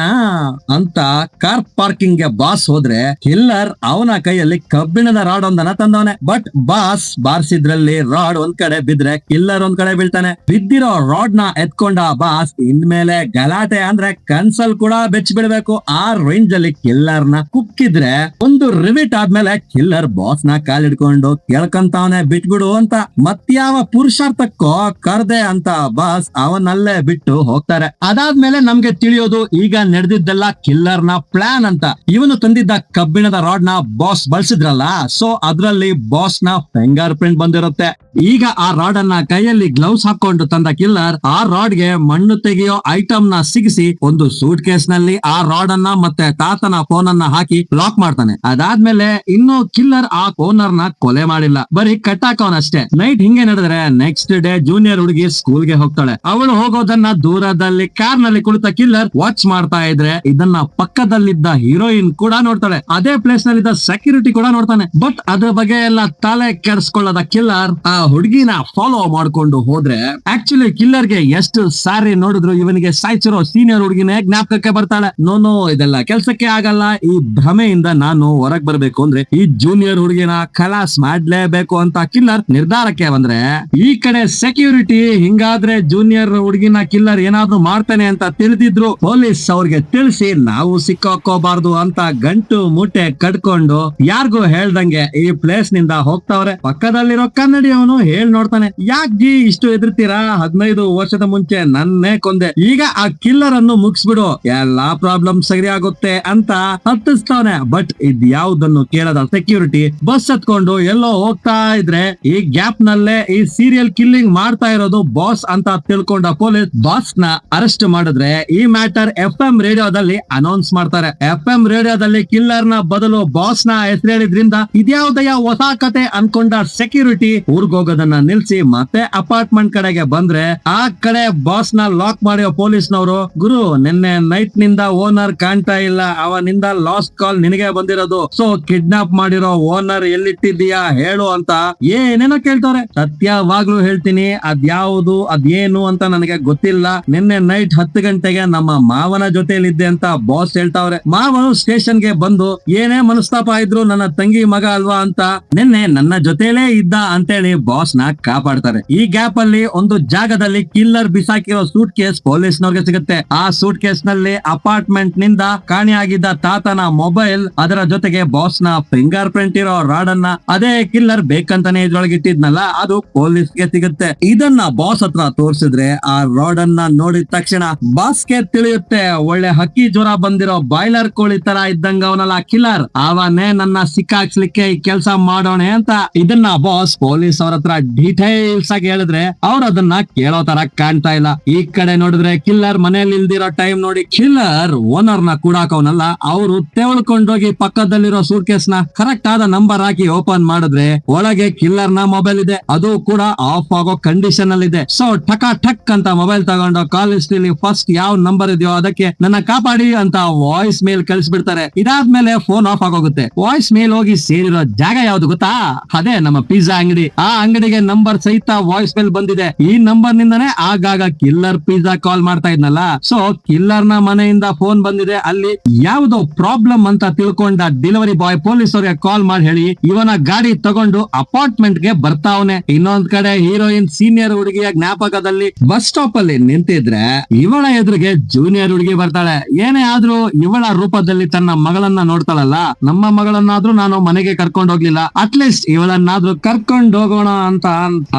ಅಂತ ಕಾರ್ ಪಾರ್ಕಿಂಗ್ ಗೆ ಬಾಸ್ ಹೋದ್ರೆ ಕಿಲ್ಲರ್ ಅವನ ಕೈಯಲ್ಲಿ ಕಬ್ಬಿಣದ ರಾಡ್ ಒಂದನ್ನ ತಂದವನೆ. ಬಟ್ ಬಾಸ್ ಬಾರ್ಸಿದ್ರಲ್ಲಿ ರಾಡ್ ಒಂದ್ ಕಡೆ ಬಿದ್ರೆ ಕಿಲ್ಲರ್ ಒಂದ್ ಕಡೆ ಬೀಳ್ತಾನೆ. ಬಿದ್ದಿರೋ ರಾಡ್ ನ ಎತ್ಕೊಂಡ ಬಾಸ್ ಇನ್ಮೇಲೆ ಗಲಾಟೆ ಅಂದ್ರೆ ಕನ್ಸಲ್ ಕೂಡ ಬೆಚ್ಚ ಬಿಡ್ಬೇಕು. ಆ ರೇಂಜ್ ಅಲ್ಲಿ ಕಿಲ್ಲರ್ ನ ಕುಕ್ಕಿದ್ರೆ ಒಂದು ರಿವಿಟ್ ಆದ್ಮೇಲೆ ಕಿಲ್ಲರ್ ಬಾಸ್ ನ ಕಾಲಿಡ್ಕೊಂಡು ಕೇಳ್ಕಂತಾವನೆ ಬಿಟ್ಬಿಡು ಅಂತ. ಮತ್ಯಾವ ಪುರುಷಾರ್ಥಕ್ಕೋ ಕರ್ದೆ ಅಂತ ಬಾಸ್ ಅವನಲ್ಲೇ ಬಿಟ್ಟು ಹೋಗ್ತಾರೆ. ಅದಾದ್ಮೇಲೆ ನಮ್ಗೆ ತಿಳಿಯೋದು ಈಗ ನಡೆದಿದ್ದೆಲ್ಲ ಕಿಲ್ಲರ್ ನ ಪ್ಲಾನ್ ಅಂತ. ಇವನು ತಂದಿದ್ದ ಕಬ್ಬಿಣದ ರಾಡ್ ನ ಬಾಸ್ ಬಳಸಿದ್ರಲ್ಲ, ಸೊ ಅದ್ರಲ್ಲಿ ಬಾಸ್ ನ ಫಿಂಗರ್ ಪ್ರಿಂಟ್ ಬಂದಿರುತ್ತೆ. ಈಗ ಆ ರಾಡ್ ಅನ್ನ ಕೈಯಲ್ಲಿ ಗ್ಲೌಸ್ ಹಾಕೊಂಡು ತಂದ ಕಿಲ್ಲರ್ ಆ ರಾಡ್ ಗೆ ಮಣ್ಣು ತೆಗೆಯೋ ಐಟಮ್ ನ ಸಿಗಿಸಿ ಒಂದು ಸೂಟ್ ಕೇಸ್ ನಲ್ಲಿ ಆ ರಾಡ್ ಅನ್ನ ಮತ್ತೆ ತಾತನ ಫೋನ್ ಅನ್ನ ಹಾಕಿ ಲಾಕ್ ಮಾಡ್ತಾನೆ. ಅದಾದ್ಮೇಲೆ ಇನ್ನು ಕಿಲ್ಲರ್ ಆ ಓನರ್ ನ ಕೊಲೆ ಮಾಡಿಲ್ಲ, ಬರೀ ಕಟ್ಟಾಕವನಷ್ಟೇ. ನೈಟ್ ಹಿಂಗೆ ನಡೆದ್ರೆ ನೆಕ್ಸ್ಟ್ ಡೇ ಜೂನಿಯರ್ ಹುಡುಗಿ ಸ್ಕೂಲ್ ಗೆ ಹೋಗ್ತಾಳೆ. ಅವಳು ಹೋಗೋದನ್ನ ದೂರದಲ್ಲಿ ಕಾರ್ ನಲ್ಲಿ ಕುಳಿತ ಕಿಲ್ಲರ್ ವಾಚ್ ಮಾಡ್ತಾ ಇದ್ರೆ ಇದನ್ನ ಪಕ್ಕದಲ್ಲಿದ್ದ ಹೀರೋಯಿನ್ ಕೂಡ ನೋಡ್ತಾಳೆ. ಅದೇ ಪ್ಲೇಸ್ ನಲ್ಲಿದ್ದ ಸೆಕ್ಯೂರಿಟಿ ಕೂಡ ನೋಡ್ತಾನೆ. ಬಟ್ ಅದ್ರ ಬಗ್ಗೆ ಎಲ್ಲ ತಲೆ ಕೆಡಿಸ್ಕೊಳ್ಳದ ಕಿಲ್ಲರ್ ಆ ಹುಡುಗಿನ ಫಾಲೋ ಮಾಡ್ಕೊಂಡು ಹೋದ್ರೆ ಆಕ್ಚುಲಿ ಕಿಲ್ಲರ್ ಗೆ ಎಷ್ಟು ಸಾರಿ ನೋಡಿದ್ರು ಇವನಿಗೆ ಸಾಯ್ಸಿರೋ ಸೀನಿಯರ್ ಹುಡುಗಿನೇ ಜ್ಞಾಪಕಕ್ಕೆ ಬರ್ತಾಳೆ. ನೋ ಇದೆಲ್ಲ ಕೆಲ್ಸಕ್ಕೆ ಆಗಲ್ಲ. ಈ ಭ್ರಮೆಯಿಂದ ನಾನು ಹೊರಗ್ ಬರ್ಬೇಕು ಅಂದ್ರೆ ಈ ಜೂನಿಯರ್ ಹುಡುಗಿನ ಖಲಾಸ್ ಮಾಡ್ಲೇಬೇಕು ಅಂತ ಕಿಲ್ಲರ್ ನಿರ್ಧಾರಕ್ಕೆ ಬಂದ್ರೆ, ಈ ಕಡೆ ಸೆಕ್ಯೂರಿಟಿ ಹಿಂಗಾದ್ರೆ ಜೂನಿಯರ್ ಹುಡುಗಿನ ಕಿಲ್ಲರ್ ಏನಾದ್ರು ಮಾಡ್ತಾನೆ ಅಂತ ತಿಳಿದಿದ್ರು ಪೊಲೀಸ್ ಅವ್ರಿಗೆ ತಿಳಿಸಿ ನಾವು ಸಿಕ್ಕಾಕೋಬಾರ್ದು ಅಂತ ಗಂಟು ಮೂಟೆ ಕಟ್ಕೊಂಡು ಯಾರಿಗೂ ಹೇಳ್ದಂಗೆ ಈ ಪ್ಲೇಸ್ ನಿಂದ ಹೋಗ್ತಾವ್ರೆ. ಪಕ್ಕದಲ್ಲಿರೋ ಕನ್ನಡಿಯವನು ಹೇಳ್ ನೋಡ್ತಾನೆ, ಯಾಕೆ ಇಷ್ಟು ಎದುರ್ತೀರಾ, 15 ವರ್ಷದ ಮುಂಚೆ ನನ್ನೇ ಕೊಂದೆ, ಈಗ ಆ ಕಿಲ್ಲರ್ ಅನ್ನು ಮುಗಿಸ್ಬಿಡು, ಎಲ್ಲಾ ಪ್ರಾಬ್ಲಮ್ ಸರಿ ಆಗುತ್ತೆ ಅಂತ ಹತ್ತಿಸ್ತಾವನೆ. ಬಟ್ ಇದ್ ಯಾವ್ದನ್ನು ಕೇಳದ ಸೆಕ್ಯೂರಿಟಿ ಬಸ್ ಹತ್ಕೊಂಡು ಎಲ್ಲೋ ಹೋಗ್ತಾ ಇದ್ರೆ ಈ ಗ್ಯಾಪ್ ನಲ್ಲೇ ಈ ಸೀರಿಯಲ್ ಕಿಲ್ಲಿಂಗ್ ಮಾಡ್ತಾ ಇರೋದು ಬಾಸ್ ಅಂತ ತಿಳ್ಕೊಂಡ ಪೊಲೀಸ್ ಬಾಸ್ ನ ಅರೆಸ್ಟ್ ಮಾಡಿದ್ರೆ ಈ ಮ್ಯಾಟರ್ FM ರೇಡಿಯೋದಲ್ಲಿ ಅನೌನ್ಸ್ ಮಾಡ್ತಾರೆ. FM ರೇಡಿಯೋದಲ್ಲಿ ಕಿಲ್ಲರ್ ನ ಬದಲು ಬಾಸ್ ನ ಹೆಸರು ಹೇಳಿದ್ರಿಂದ ಇದ್ಯಾವುದಯ್ಯ ಹೊಸ ಕತೆ ಅನ್ಕೊಂಡ ಸೆಕ್ಯೂರಿಟಿ ಊರ್ಗೋಗೋದನ್ನ ನಿಲ್ಸಿ ಮತ್ತೆ ಅಪಾರ್ಟ್ಮೆಂಟ್ ಕಡೆಗೆ ಬಂದ್ರೆ ಆ ಕಡೆ ಬಾಸ್ ನ ಲಾಕ್ ಮಾಡಿರೋ ಪೊಲೀಸ್ನವರು, ಗುರು ನಿನ್ನೆ ನೈಟ್ ನಿಂದ ಓನರ್ ಕಾಣ್ತಾ ಇಲ್ಲ, ಅವನಿಂದ ಲಾಸ್ಟ್ ಕಾಲ್ ನಿನಗೆ ಬಂದಿರೋದು, ಸೊ ಕಿಡ್ನಾಪ್ ಮಾಡಿರೋ ಓನರ್ ಎಲ್ಲಿಟ್ಟಿದ್ದೀಯಾ ಹೇಳು ಅಂತ ಏನೇನೋ ಕೇಳ್ತವ್ರೆ. ಸತ್ಯವಾಗ್ಲೂ ಹೇಳ್ತೀನಿ, ಅದ್ಯಾವುದು ಅದೇನು ಅಂತ ನನಗೆ ಗೊತ್ತಿಲ್ಲ. ನಿನ್ನೆ ನೈಟ್ 10 ಗಂಟೆಗೆ ನಮ್ಮ ಮಾವನ ಜೊತೆಲಿದ್ದೆ ಅಂತ ಬಾಸ್ ಹೇಳ್ತಾವ್ರೆ. ಮಾವನು ಸ್ಟೇಷನ್ ಗೆ ಬಂದು ಏನೇ ಮನಸ್ತಾಪ ಇದ್ರು ನನ್ನ ತಂಗಿ ಮಗ ಅಲ್ವಾ ಅಂತ ನಿನ್ನೆ ನನ್ನ ಜೊತೆಲೇ ಇದ್ದ ಅಂತೇಳಿ ಬಾಸ್ ನ ಕಾಪಾಡ್ತಾರೆ. ಈ ಗ್ಯಾಪ್ ಅಲ್ಲಿ ಒಂದು ಜಾಗದಲ್ಲಿ ಕಿಲ್ಲರ್ ಬಿಸಾಕಿರೋ ಸೂಟ್ ಕೇಸ್ ಪೊಲೀಸ್ನವ್ರಿಗೆ ಸಿಗುತ್ತೆ. ಆ ಸೂಟ್ ಕೇಸ್ ನಲ್ಲಿ ಅಪಾರ್ಟ್ಮೆಂಟ್ ನಿಂದ ಕಾಣೆಯಾಗಿದ್ದ ತಾತನ ಮೊಬೈಲ್, ಅದರ ಜೊತೆಗೆ ಬಾಸ್ ನ ಫಿಂಗರ್ ಪ್ರಿಂಟ್ ಇರೋ ರಾಡ್ ಅನ್ನ ಅದೇ ಕಿಲ್ಲರ್ ಬೇಕಂತಾನೆ ಇದ್ರೊಳಗೆ ಇಟ್ಟಿದ್ನಲ್ಲ ಅದು ಪೊಲೀಸ್ಗೆ ಸಿಗುತ್ತೆ. ಇದನ್ನ ಬಾಸ್ ಹತ್ರ ತೋರಿಸಿದ್ರೆ ಆ ರಾಡ್ ಅನ್ನ ನೋಡಿದ ತಕ್ಷಣ ಬಾಸ್ಗೆ ತಿಳಿಯುತ್ತೆ, ಒಳ್ಳೆ ಹಕ್ಕಿ ಜ್ವರ ಬಂದಿರೋ ಬಾಯ್ಲರ್ ಕೋಳಿ ತರ ಇದ್ದಂಗ ಅವನಲ್ಲ ಕಿಲ್ಲರ್, ಅವನೇ ನನ್ನ ಸಿಕ್ಕಾಕ್ಸ್ಲಿಕ್ಕೆ ಈ ಕೆಲಸ ಮಾಡೋಣ ಅಂತ. ಇದನ್ನ ಬಾಸ್ ಪೊಲೀಸ್ ಅವ್ರ ಹತ್ರ ಡೀಟೇಲ್ಸ್ ಆಗಿ ಹೇಳಿದ್ರೆ ಅವ್ರ ಅದನ್ನ ಕೇಳೋ ತರ ಕಾಣ್ತಾ ಇಲ್ಲ. ಈ ಕಡೆ ನೋಡಿದ್ರೆ ಕಿಲ್ಲರ್ ಮನೇಲಿ ಇಲ್ದಿರೋ ಟೈಮ್ ನೋಡಿ ಕಿಲ್ಲರ್ ಓನರ್ ನ ಕೂಡಾಕವನಲ್ಲ, ಅವರು ತೆವಳ್ಕೊಂಡೋಗಿ ಪಕ್ಕದಲ್ಲಿರೋ ಸೂಟ್ ಕೇಸ್ ನ ಕರೆಕ್ಟ್ ಆದ ನಂಬರ್ ಹಾಕಿ ಓಪನ್ ಮಾಡಿದ್ರೆ ಒಳಗೆ ಕಿಲ್ಲರ್ ನ ಮೊಬೈಲ್ ಇದೆ, ಅದು ಕೂಡ ಆಫ್ ಆಗೋ ಕಂಡೀಷನ್ ಅಲ್ಲಿ ಇದೆ. ಸೊ ಟಕ್ ಅಂತ ಮೊಬೈಲ್ ತಗೊಂಡು ಕಾಲ್ ಹಿಸ್ಟ್ರಿಲಿ ಫಸ್ಟ್ ಯಾವ ನಂಬರ್ ಇದೆಯೋ ಅದಕ್ಕೆ ನನ್ನ ಕಾಪಾಡಿ ಅಂತ ವಾಯ್ಸ್ ಮೇಲ್ ಕಳಿಸ್ಬಿಡ್ತಾರೆ. ಇದಾದ್ಮೇಲೆ ಫೋನ್ ಆಫ್ ಆಗೋಗುತ್ತೆ. ವಾಯ್ಸ್ ಮೇಲ್ ಹೋಗಿ ಸೇರಿರೋ ಜಾಗ ಯಾವ್ದು ಗೊತ್ತಾ? ಅದೇ ನಮ್ಮ ಪಿಜ್ಜಾ ಅಂಗಡಿ. ಆ ಅಂಗಡಿಗೆ ನಂಬರ್ ಸಹಿತ ವಾಯ್ಸ್ ಮೇಲ್ ಬಂದಿದೆ. ಈ ನಂಬರ್ ನಿಂದಾನೆ ಆಗಾಗ ಕಿಲ್ಲರ್ ಪಿಜ್ಜಾ ಕಾಲ್ ಮಾಡ್ತಾ ಇದ್ನಲ್ಲ. ಸೊ ಕಿಲ್ಲರ್ ನ ಮನೆಯಿಂದ ಫೋನ್ ಬಂದಿದೆ, ಅಲ್ಲಿ ಯಾವ್ದೋ ಪ್ರಾಬ್ಲಮ್ ಅಂತ ತಿಳ್ಕೊಂಡ ಡೆಲಿವರಿ ಬಾಯ್ ಪೊಲೀಸ್ ಅವ್ರಿಗೆ ಕಾಲ್ ಮಾಡಿ ಹೇಳಿ ಇವನ ಗಾಡಿ ತಗೊಂಡು ಅಪಾರ್ಟ್ಮೆಂಟ್ ಗೆ ಬರ್ತಾವನೆ. ಇನ್ನೊಂದ್ ಕಡೆ ಹೀರೋಯಿನ್ ಸೀನಿಯರ್ ಹುಡುಗಿಯ ಜ್ಞಾಪಕದಲ್ಲಿ ಬಸ್ ಸ್ಟಾಪ್ ಅಲ್ಲಿ ನಿಂತಿದ್ರೆ ಇವಳ ಎದುರಿಗೆ ಜೂನಿಯರ್ ಹುಡುಗಿ ಬರ್ತಾಳೆ. ಏನೇ ಆದ್ರೂ ಇವಳ ರೂಪದಲ್ಲಿ ತನ್ನ ಮಗಳನ್ನ ನೋಡ್ತಾಳಲ್ಲ, ನಮ್ಮ ಮಗಳನ್ನಾದ್ರೂ ನಾನು ಮನೆಗೆ ಕರ್ಕೊಂಡು ಹೋಗ್ಲಿಲ್ಲ, ಅಟ್ಲೀಸ್ಟ್ ಇವಳನ್ನಾದ್ರೂ ಕರ್ಕೊಂಡು ಹೋಗೋಣ ಅಂತ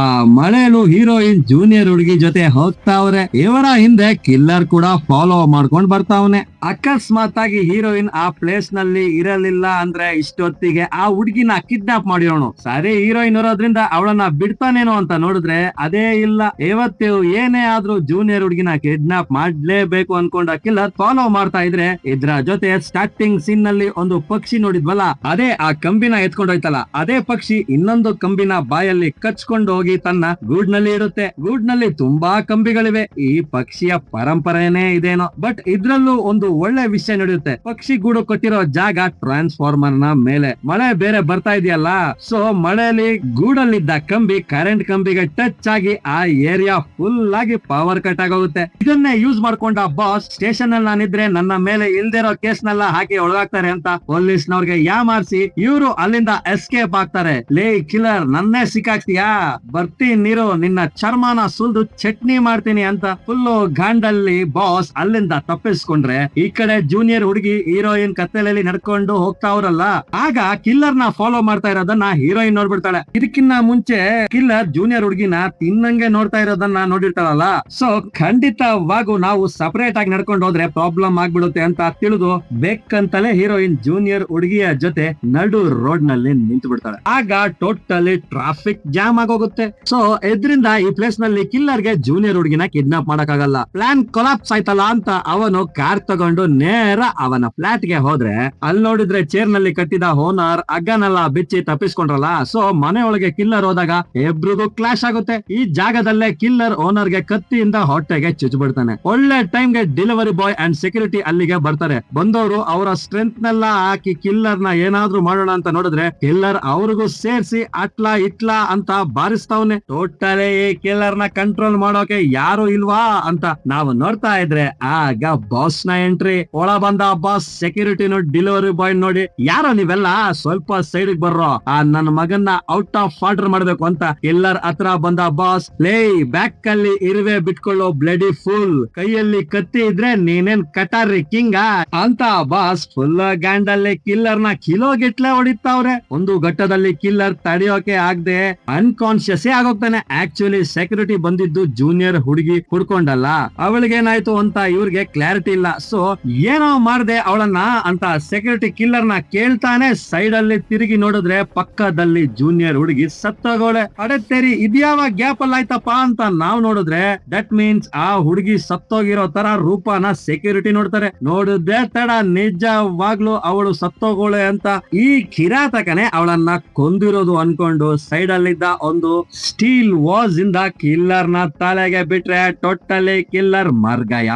ಆ ಮಳೆಲು ಹೀರೋಯಿನ್ ಜೂನಿಯರ್ ಹುಡುಗಿ ಜೊತೆ ಹೋಗ್ತಾವ್ರೆ. ಇವರ ಹಿಂದೆ ಕಿಲ್ಲರ್ ಕೂಡ ಫಾಲೋ ಮಾಡ್ಕೊಂಡ್ ಬರ್ತಾವನೆ. ಅಕಸ್ಮಾತ್ ಆಗಿ ಹೀರೋಯಿನ್ ಆ ಪ್ಲೇಸ್ ನಲ್ಲಿ ಇರಲಿಲ್ಲ ಅಂದ್ರೆ ಇಷ್ಟೊತ್ತಿಗೆ ಆ ಹುಡುಗಿನ ಕಿಡ್ನಾಪ್ ಮಾಡಿರೋನು. ಸರಿ, ಹೀರೋಯಿನ್ ಇರೋದ್ರಿಂದ ಅವಳನ್ನ ಬಿಡ್ತಾನೇನೋ ಅಂತ ನೋಡಿದ್ರೆ ಅದೇ ಇಲ್ಲ. ಇವತ್ತು ಏನೇ ಆದ್ರೂ ಜೂನಿಯರ್ ಹುಡುಗಿನ ಕಿಡ್ನಾಪ್ ಮಾಡ್ಲೇಬೇಕು ಅನ್ಕೊಂಡ ಕಿಲ್ಲರ್ ಫಾಲೋ ಮಾಡ್ತಾ ಇದ್ರೆ ಇದ್ರ ಜೊತೆ ಸ್ಟಾರ್ಟಿಂಗ್ ಸೀನ್ ನಲ್ಲಿ ಒಂದು ಪಕ್ಷಿ ನೋಡಿದ್ವಲ್ಲ, ಅದೇ ಆ ಕಂಬಿನ ಎತ್ಕೊಂಡೋಯ್ತಲ್ಲ, ಅದೇ ಪಕ್ಷಿ ಇನ್ನೊಂದು ಕಂಬಿನ ಬಾಯಲ್ಲಿ ಕಚ್ಕೊಂಡು ಹೋಗಿ ತನ್ನ ಗೂಡ್ನಲ್ಲಿ ಇಡುತ್ತೆ. ಗೂಡ್ನಲ್ಲಿ ತುಂಬಾ ಕಂಬಿಗಳಿವೆ. ಈ ಪಕ್ಷಿಯ ಪರಂಪರೆನೇ ಇದೇನೋ. ಬಟ್ ಇದ್ರಲ್ಲೂ ಒಂದು ಒಳ್ಳೆ ವಿಷಯ ನಡೆಯುತ್ತೆ. ಪಕ್ಷಿ ಗೂಡು ಕೊಟ್ಟಿರೋ ಜಾಗ ಟ್ರಾನ್ಸ್ಫಾರ್ಮರ್ ನ ಮೇಲೆ. ಮಳೆ ಬೇರೆ ಬರ್ತಾ ಇದೆಯಲ್ಲ, ಸೊ ಮಳೆಯಲ್ಲಿ ಗೂಡಲ್ಲಿದ್ದ ಕಂಬಿ ಕರೆಂಟ್ ಕಂಬಿಗೆ ಟಚ್ ಆಗಿ ಆ ಏರಿಯಾ ಫುಲ್ ಆಗಿ ಪವರ್ ಕಟ್ ಆಗೋಗುತ್ತೆ. ಇದನ್ನೇ ಯೂಸ್ ಮಾಡ್ಕೊಂಡ ಬಾಸ್ ಸ್ಟೇಷನ್ ಅಲ್ಲಿ ನಾನಿದ್ರೆ ನನ್ನ ಮೇಲೆ ಇಲ್ದಿರೋ ಕೇಸ್ ನೆಲ್ಲ ಹಾಕಿ ಒಳಗಾಗ್ತಾರೆ ಅಂತ ಪೊಲೀಸ್ನವ್ರಿಗೆ ಯಾಮಾರಿಸಿ ಇವರು ಅಲ್ಲಿಂದ ಎಸ್ಕೇಪ್ ಆಗ್ತಾರೆ. ಲೇ ಕಿಲ್ಲರ್, ನನ್ನೇ ಸಿಕ್ಕಾಕ್ತಿಯಾ, ಬರ್ತೀನಿ ನೀರು, ನಿನ್ನ ಚರ್ಮನ ಸುಲ್ದು ಚಟ್ನಿ ಮಾಡ್ತೀನಿ ಅಂತ ಫುಲ್ಲು ಗಾಂಡಲ್ಲಿ ಬಾಸ್ ಅಲ್ಲಿಂದ ತಪ್ಪಿಸ್ಕೊಂಡ್ರೆ, ಈ ಕಡೆ ಜೂನಿಯರ್ ಹುಡುಗಿ ಹೀರೋಯಿನ್ ಕತ್ತಲಲ್ಲಿ ನಡ್ಕೊಂಡು ಹೋಗ್ತಾವ್ರಲ್ಲ, ಆಗ ಕಿಲ್ಲರ್ ನ ಫಾಲೋ ಮಾಡ್ತಾ ಇರೋದನ್ನ ಹೀರೋಯಿನ್ ನೋಡ್ಬಿಡ್ತಾಳೆ. ಇದಕ್ಕಿನ್ನ ಮುಂಚೆ ಕಿಲ್ಲರ್ ಜೂನಿಯರ್ ಹುಡುಗಿನ ತಿನ್ನಂಗೆ ನೋಡ್ತಾ ಇರೋದನ್ನ ನೋಡಿರ್ತಾಳಲ್ಲ. ಸೊ ಖಂಡಿತವಾಗೂ ನಾವು ಸಪರೇಟ್ ಆಗಿ ನಡ್ಕೊಂಡು ಹೋದ್ರೆ ಪ್ರಾಬ್ಲಮ್ ಆಗ್ಬಿಡುತ್ತೆ ಅಂತ ತಿಳಿದು ಬೇಕಂತಲೇ ಹೀರೋಯಿನ್ ಜೂನಿಯರ್ ಹುಡುಗಿಯ ಜೊತೆ ನಡು ರೋಡ್ ನಲ್ಲಿ ನಿಂತು ಬಿಡ್ತಾಳೆ. ಆಗ ಟೋಟಲಿ ಟ್ರಾಫಿಕ್ ಜಾಮ್ ಆಗೋಗುತ್ತೆ. ಸೊ ಇದ್ರಿಂದ ಈ ಪ್ಲೇಸ್ ನಲ್ಲಿ ಕಿಲ್ಲರ್ ಗೆ ಜೂನಿಯರ್ ಹುಡುಗಿನ ಕಿಡ್ನಾಪ್ ಮಾಡಕ್ ಆಗಲ್ಲ. ಪ್ಲಾನ್ ಕೊಲಾಪ್ಸ್ ಆಯ್ತಲ್ಲ ಅಂತ ಅವನು ಕಾರ್ ತಗೊಂಡು ನೇರ ಅವನ ಫ್ಲಾಟ್ ಗೆ ಹೋದ್ರೆ, ಅಲ್ಲಿ ನೋಡಿದ್ರೆ ಚೇರ್ ನಲ್ಲಿ ಕಟ್ಟಿದ ಓನರ್ ಹಗ್ಗನೆಲ್ಲ ಬಿಚ್ಚಿ ತಪ್ಪಿಸ್ಕೊಂಡ್ರಲ್ಲ. ಸೊ ಮನೆ ಒಳಗೆ ಕಿಲ್ಲರ್ ಹೋದಾಗ ಇಬ್ರಿಗೂ ಕ್ಲಾಶ್ ಆಗುತ್ತೆ. ಈ ಜಾಗದಲ್ಲೇ ಕಿಲ್ಲರ್ ಓನರ್ ಗೆ ಕತ್ತಿಯಿಂದ ಹೊಟ್ಟೆಗೆ ಚುಚ್ಚಿಬಿಡ್ತಾನೆ. ಒಳ್ಳೆ ಟೈಮ್ ಗೆ ಡೆಲಿವರಿ ಬಾಯ್ ಅಂಡ್ ಸೆಕ್ಯೂರಿಟಿ ಅಲ್ಲಿಗೆ ಬರ್ತಾರೆ. ಬಂದವರು ಅವರ ಸ್ಟ್ರೆಂತ್ ನೆಲ್ಲ ಹಾಕಿ ಕಿಲ್ಲರ್ ನ ಏನಾದ್ರೂ ಮಾಡೋಣ ಅಂತ ನೋಡಿದ್ರೆ ಕಿಲ್ಲರ್ ಅವ್ರಿಗೂ ಸೇರ್ಸಿ ಅಟ್ಲಾ ಇಟ್ಲಾ ಅಂತ ಬಾರಿಸ್ತಾವನೆ. ಟೋಟಲಿ ಕಿಲ್ಲರ್ ನ ಕಂಟ್ರೋಲ್ ಮಾಡೋಕೆ ಯಾರು ಇಲ್ವಾ ಅಂತ ನಾವು ನೋಡ್ತಾ ಇದ್ರೆ ಆಗ ಬಾಸ್ ನ ಎಂಟ್ರಿ. ಒಳ ಬಂದ ಬಾಸ್ ಸೆಕ್ಯೂರಿಟಿ ಡೆಲಿವರಿ ಬಾಯ್ ನೋಡಿ, ಯಾರೋ ನೀವೆಲ್ಲ ಸ್ವಲ್ಪ ಸೈಡ್ ಬರ್ರೋ, ಆ ನನ್ನ ಮಗನ್ನ ಔಟ್ ಆಫ್ ಆರ್ಡರ್ ಮಾಡ್ಬೇಕು ಅಂತ ಕಿಲ್ಲರ್ ಹತ್ರ ಬಂದ ಬಾಸ್, ಲೇ ಬ್ಯಾಕ್ ಅಲ್ಲಿ ಇರುವೆ ಬಿಟ್ಕೊಳ್ಳೋ ಬ್ಲಡಿ ಫುಲ್, ಕೈಯಲ್ಲಿ ಕತ್ತಿ ಇದ್ರೆ ನೀನೇನ್ ಕಟಾರಿ ಕಿಂಗ ಅಂತ ಬಾಸ್ ಫುಲ್ ಗ್ಯಾಂಡಲ್ಲಿ ಕಿಲ್ಲರ್ ನ ಕಿಲೋಗಿಟ್ಲೆ ಹೊಡಿತಾವ್ರೆ. ಒಂದು ಘಟ್ಟದಲ್ಲಿ ಕಿಲ್ಲರ್ ತಡೆಯೋಕೆ ಆಗದೆ ಅನ್ಕಾನ್ಶಿಯಸ್ ಆಗೋಗ್ತಾನೆ. ಆಕ್ಚುಲಿ ಸೆಕ್ಯೂರಿಟಿ ಬಂದಿದ್ದು ಜೂನಿಯರ್ ಹುಡುಗಿ ಹುಡ್ಕೊಂಡಲ್ಲ, ಅವಳಿಗೇನಾಯ್ತು ಅಂತ ಇವ್ರಿಗೆ ಕ್ಲಾರಿಟಿ ಇಲ್ಲ. ಸೊ ಏನೋ ಮಾಡ್ದೆ ಅವಳನ್ನ ಅಂತ ಸೆಕ್ಯೂರಿಟಿ ಕಿಲ್ಲರ್ ನ ಕೇಳ್ತಾನೆ. ಸೈಡ್ ಅಲ್ಲಿ ತಿರುಗಿ ನೋಡಿದ್ರೆ ಪಕ್ಕದಲ್ಲಿ ಜೂನಿಯರ್ ಹುಡುಗಿ ಸತ್ತೋಗೋಳೆ. ಅಡೆತ್ತೇರಿ ಇದ್ಯಾವ ಗ್ಯಾಪ್ ಅಲ್ಲಿ ಆಯ್ತಪ್ಪ ಅಂತ ನಾವ್ ನೋಡಿದ್ರೆ ದಟ್ ಮೀನ್ಸ್ ಆ ಹುಡುಗಿ ಸತ್ತೋಗಿರೋ ತರ ರೂಪನ ಸೆಕ್ಯೂರಿಟಿ ನೋಡ್ತಾರೆ. ನೋಡಿದ್ರೆ ತಡ, ನಿಜವಾಗ್ಲು ಅವಳು ಸತ್ತೋಗೋಳೆ ಅಂತ ಈ ಕಿರಾತಕನೆ ಅವಳನ್ನ ಕೊಂದಿರೋದು ಅನ್ಕೊಂಡು ಸೈಡ್ ಅಲ್ಲಿದ್ದ ಒಂದು ಸ್ಟೀಲ್ ವಾಸ್ ಇಂದ ಕಿಲ್ಲರ್ ನ ತಲೆಗೆ ಬಿಟ್ರೆ ಟೋಟಲಿ ಕಿಲ್ಲರ್ ಮರ್ಗಯ.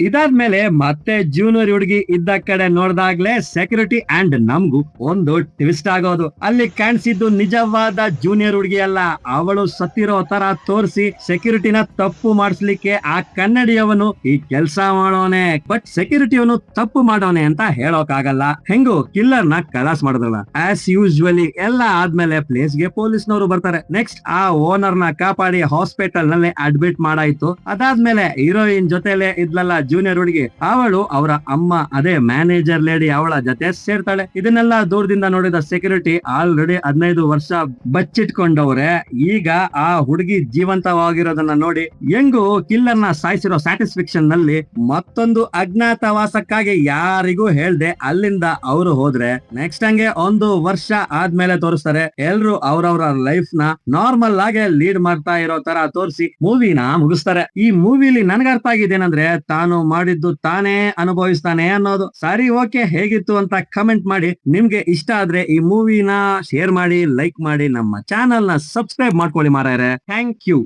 ಇದಾದ್ಮೇಲೆ ಮತ್ತೆ ಜೂನಿಯರ್ ಹುಡುಗಿ ಇದ್ದ ಕಡೆ ನೋಡ್ದಾಗ್ಲೇ ಸೆಕ್ಯೂರಿಟಿ ಅಂಡ್ ನಮ್ಗೂ ಒಂದು ಟ್ವಿಸ್ಟ್ ಆಗೋದು. ಅಲ್ಲಿ ಕಾಣಿಸಿದ್ದು ನಿಜವಾದ ಜೂನಿಯರ್ ಹುಡುಗಿ ಅಲ್ಲ, ಅವಳು ಸತ್ತಿರೋ ತರ ತೋರಿಸಿ ಸೆಕ್ಯೂರಿಟಿನ ತಪ್ಪು ಮಾಡಿಸ್ಲಿಕ್ಕೆ ಆ ಕನ್ನಡಿಯವನು ಈ ಕೆಲಸ ಮಾಡೋನೆ. ಬಟ್ ಸೆಕ್ಯೂರಿಟಿಯವನು ತಪ್ಪು ಮಾಡೋನೆ ಅಂತ ಹೇಳೋಕ್ ಆಗಲ್ಲ. ಹೆಂಗು ಕಿಲ್ಲರ್ ನ ಕಲಾಸ್ ಮಾಡಿದ್ರಲ್ಲ. ಆಸ್ ಯೂಶುವಲಿ ಎಲ್ಲ ಆದ್ಮೇಲೆ ಪ್ಲೇಸ್ ಗೆ ಪೊಲೀಸ್ನವರು ಬರ್ತಾರೆ. ನೆಕ್ಸ್ಟ್ ಆ ಓನರ್ ನ ಕಾಪಾಡಿ ಹಾಸ್ಪಿಟಲ್ ನಲ್ಲಿ ಅಡ್ಮಿಟ್ ಮಾಡಾಯ್ತು. ಅದಾದ್ಮೇಲೆ ಹೀರೋಯಿನ್ ಜೊತೆಲೆ ಇದ್ಲಲ್ಲ ಜೂನಿಯರ್ ಹುಡುಗಿ, ಅವಳು ಅವರ ಅಮ್ಮ ಅದೇ ಮ್ಯಾನೇಜರ್ ಲೇಡಿ ಅವಳ ಜೊತೆ ಸೇರ್ತಾಳೆ. ಇದನ್ನೆಲ್ಲ ದೂರದಿಂದ ನೋಡಿದ ಸೆಕ್ಯೂರಿಟಿ ಆಲ್ರೆಡಿ 15 ವರ್ಷ ಬಚ್ಚಿಟ್ಕೊಂಡವ್ರೆ. ಈಗ ಆ ಹುಡುಗಿ ಜೀವಂತವಾಗಿರೋದನ್ನ ನೋಡಿ ಹೆಂಗು ಕಿಲ್ಲರ್ ನ ಸಾಯಿಸಿರೋ ಸ್ಯಾಟಿಸ್ಫ್ಯಾಕ್ಷನ್ ನಲ್ಲಿ ಮತ್ತೊಂದು ಅಜ್ಞಾತವಾಸಕ್ಕಾಗಿ ಯಾರಿಗೂ ಹೇಳ್ದೆ ಅಲ್ಲಿಂದ ಅವರು ಹೋದ್ರೆ, ನೆಕ್ಸ್ಟ್ ಹಂಗೆ 1 ವರ್ಷ ಆದ್ಮೇಲೆ ತೋರಿಸ್ತಾರೆ. ಎಲ್ರು ಅವ್ರವ್ರ ಲೈಫ್ ನ ನಾರ್ಮಲ್ ಆಗಿ ಲೀಡ್ ಮಾಡ್ತಾ ಇರೋ ತರ ತೋರಿಸಿ ಮೂವಿನ ಮುಗಿಸ್ತಾರೆ. ಈ ಮೂವಿಲಿ ನನ್ಗೆ ಅರ್ಥ ಆಗಿದ್ದೇನಂದ್ರೆ ತಾನು ಮಾಡಿದ್ದು ತಾನೇ ಅನುಭವಿಸ್ತಾನೆ ಅನ್ನೋದು. ಸರಿ, ಓಕೆ, ಹೇಗಿತ್ತು ಅಂತ ಕಮೆಂಟ್ ಮಾಡಿ. ನಿಮ್ಗೆ ಇಷ್ಟ ಆದ್ರೆ ಈ ಮೂವಿನ ಶೇರ್ ಮಾಡಿ, ಲೈಕ್ ಮಾಡಿ, ನಮ್ಮ ಚಾನೆಲ್ ನ ಸಬ್ಸ್ಕ್ರೈಬ್ ಮಾಡ್ಕೊಳ್ಳಿ ಮಾರಾಯರೆ. Thank you.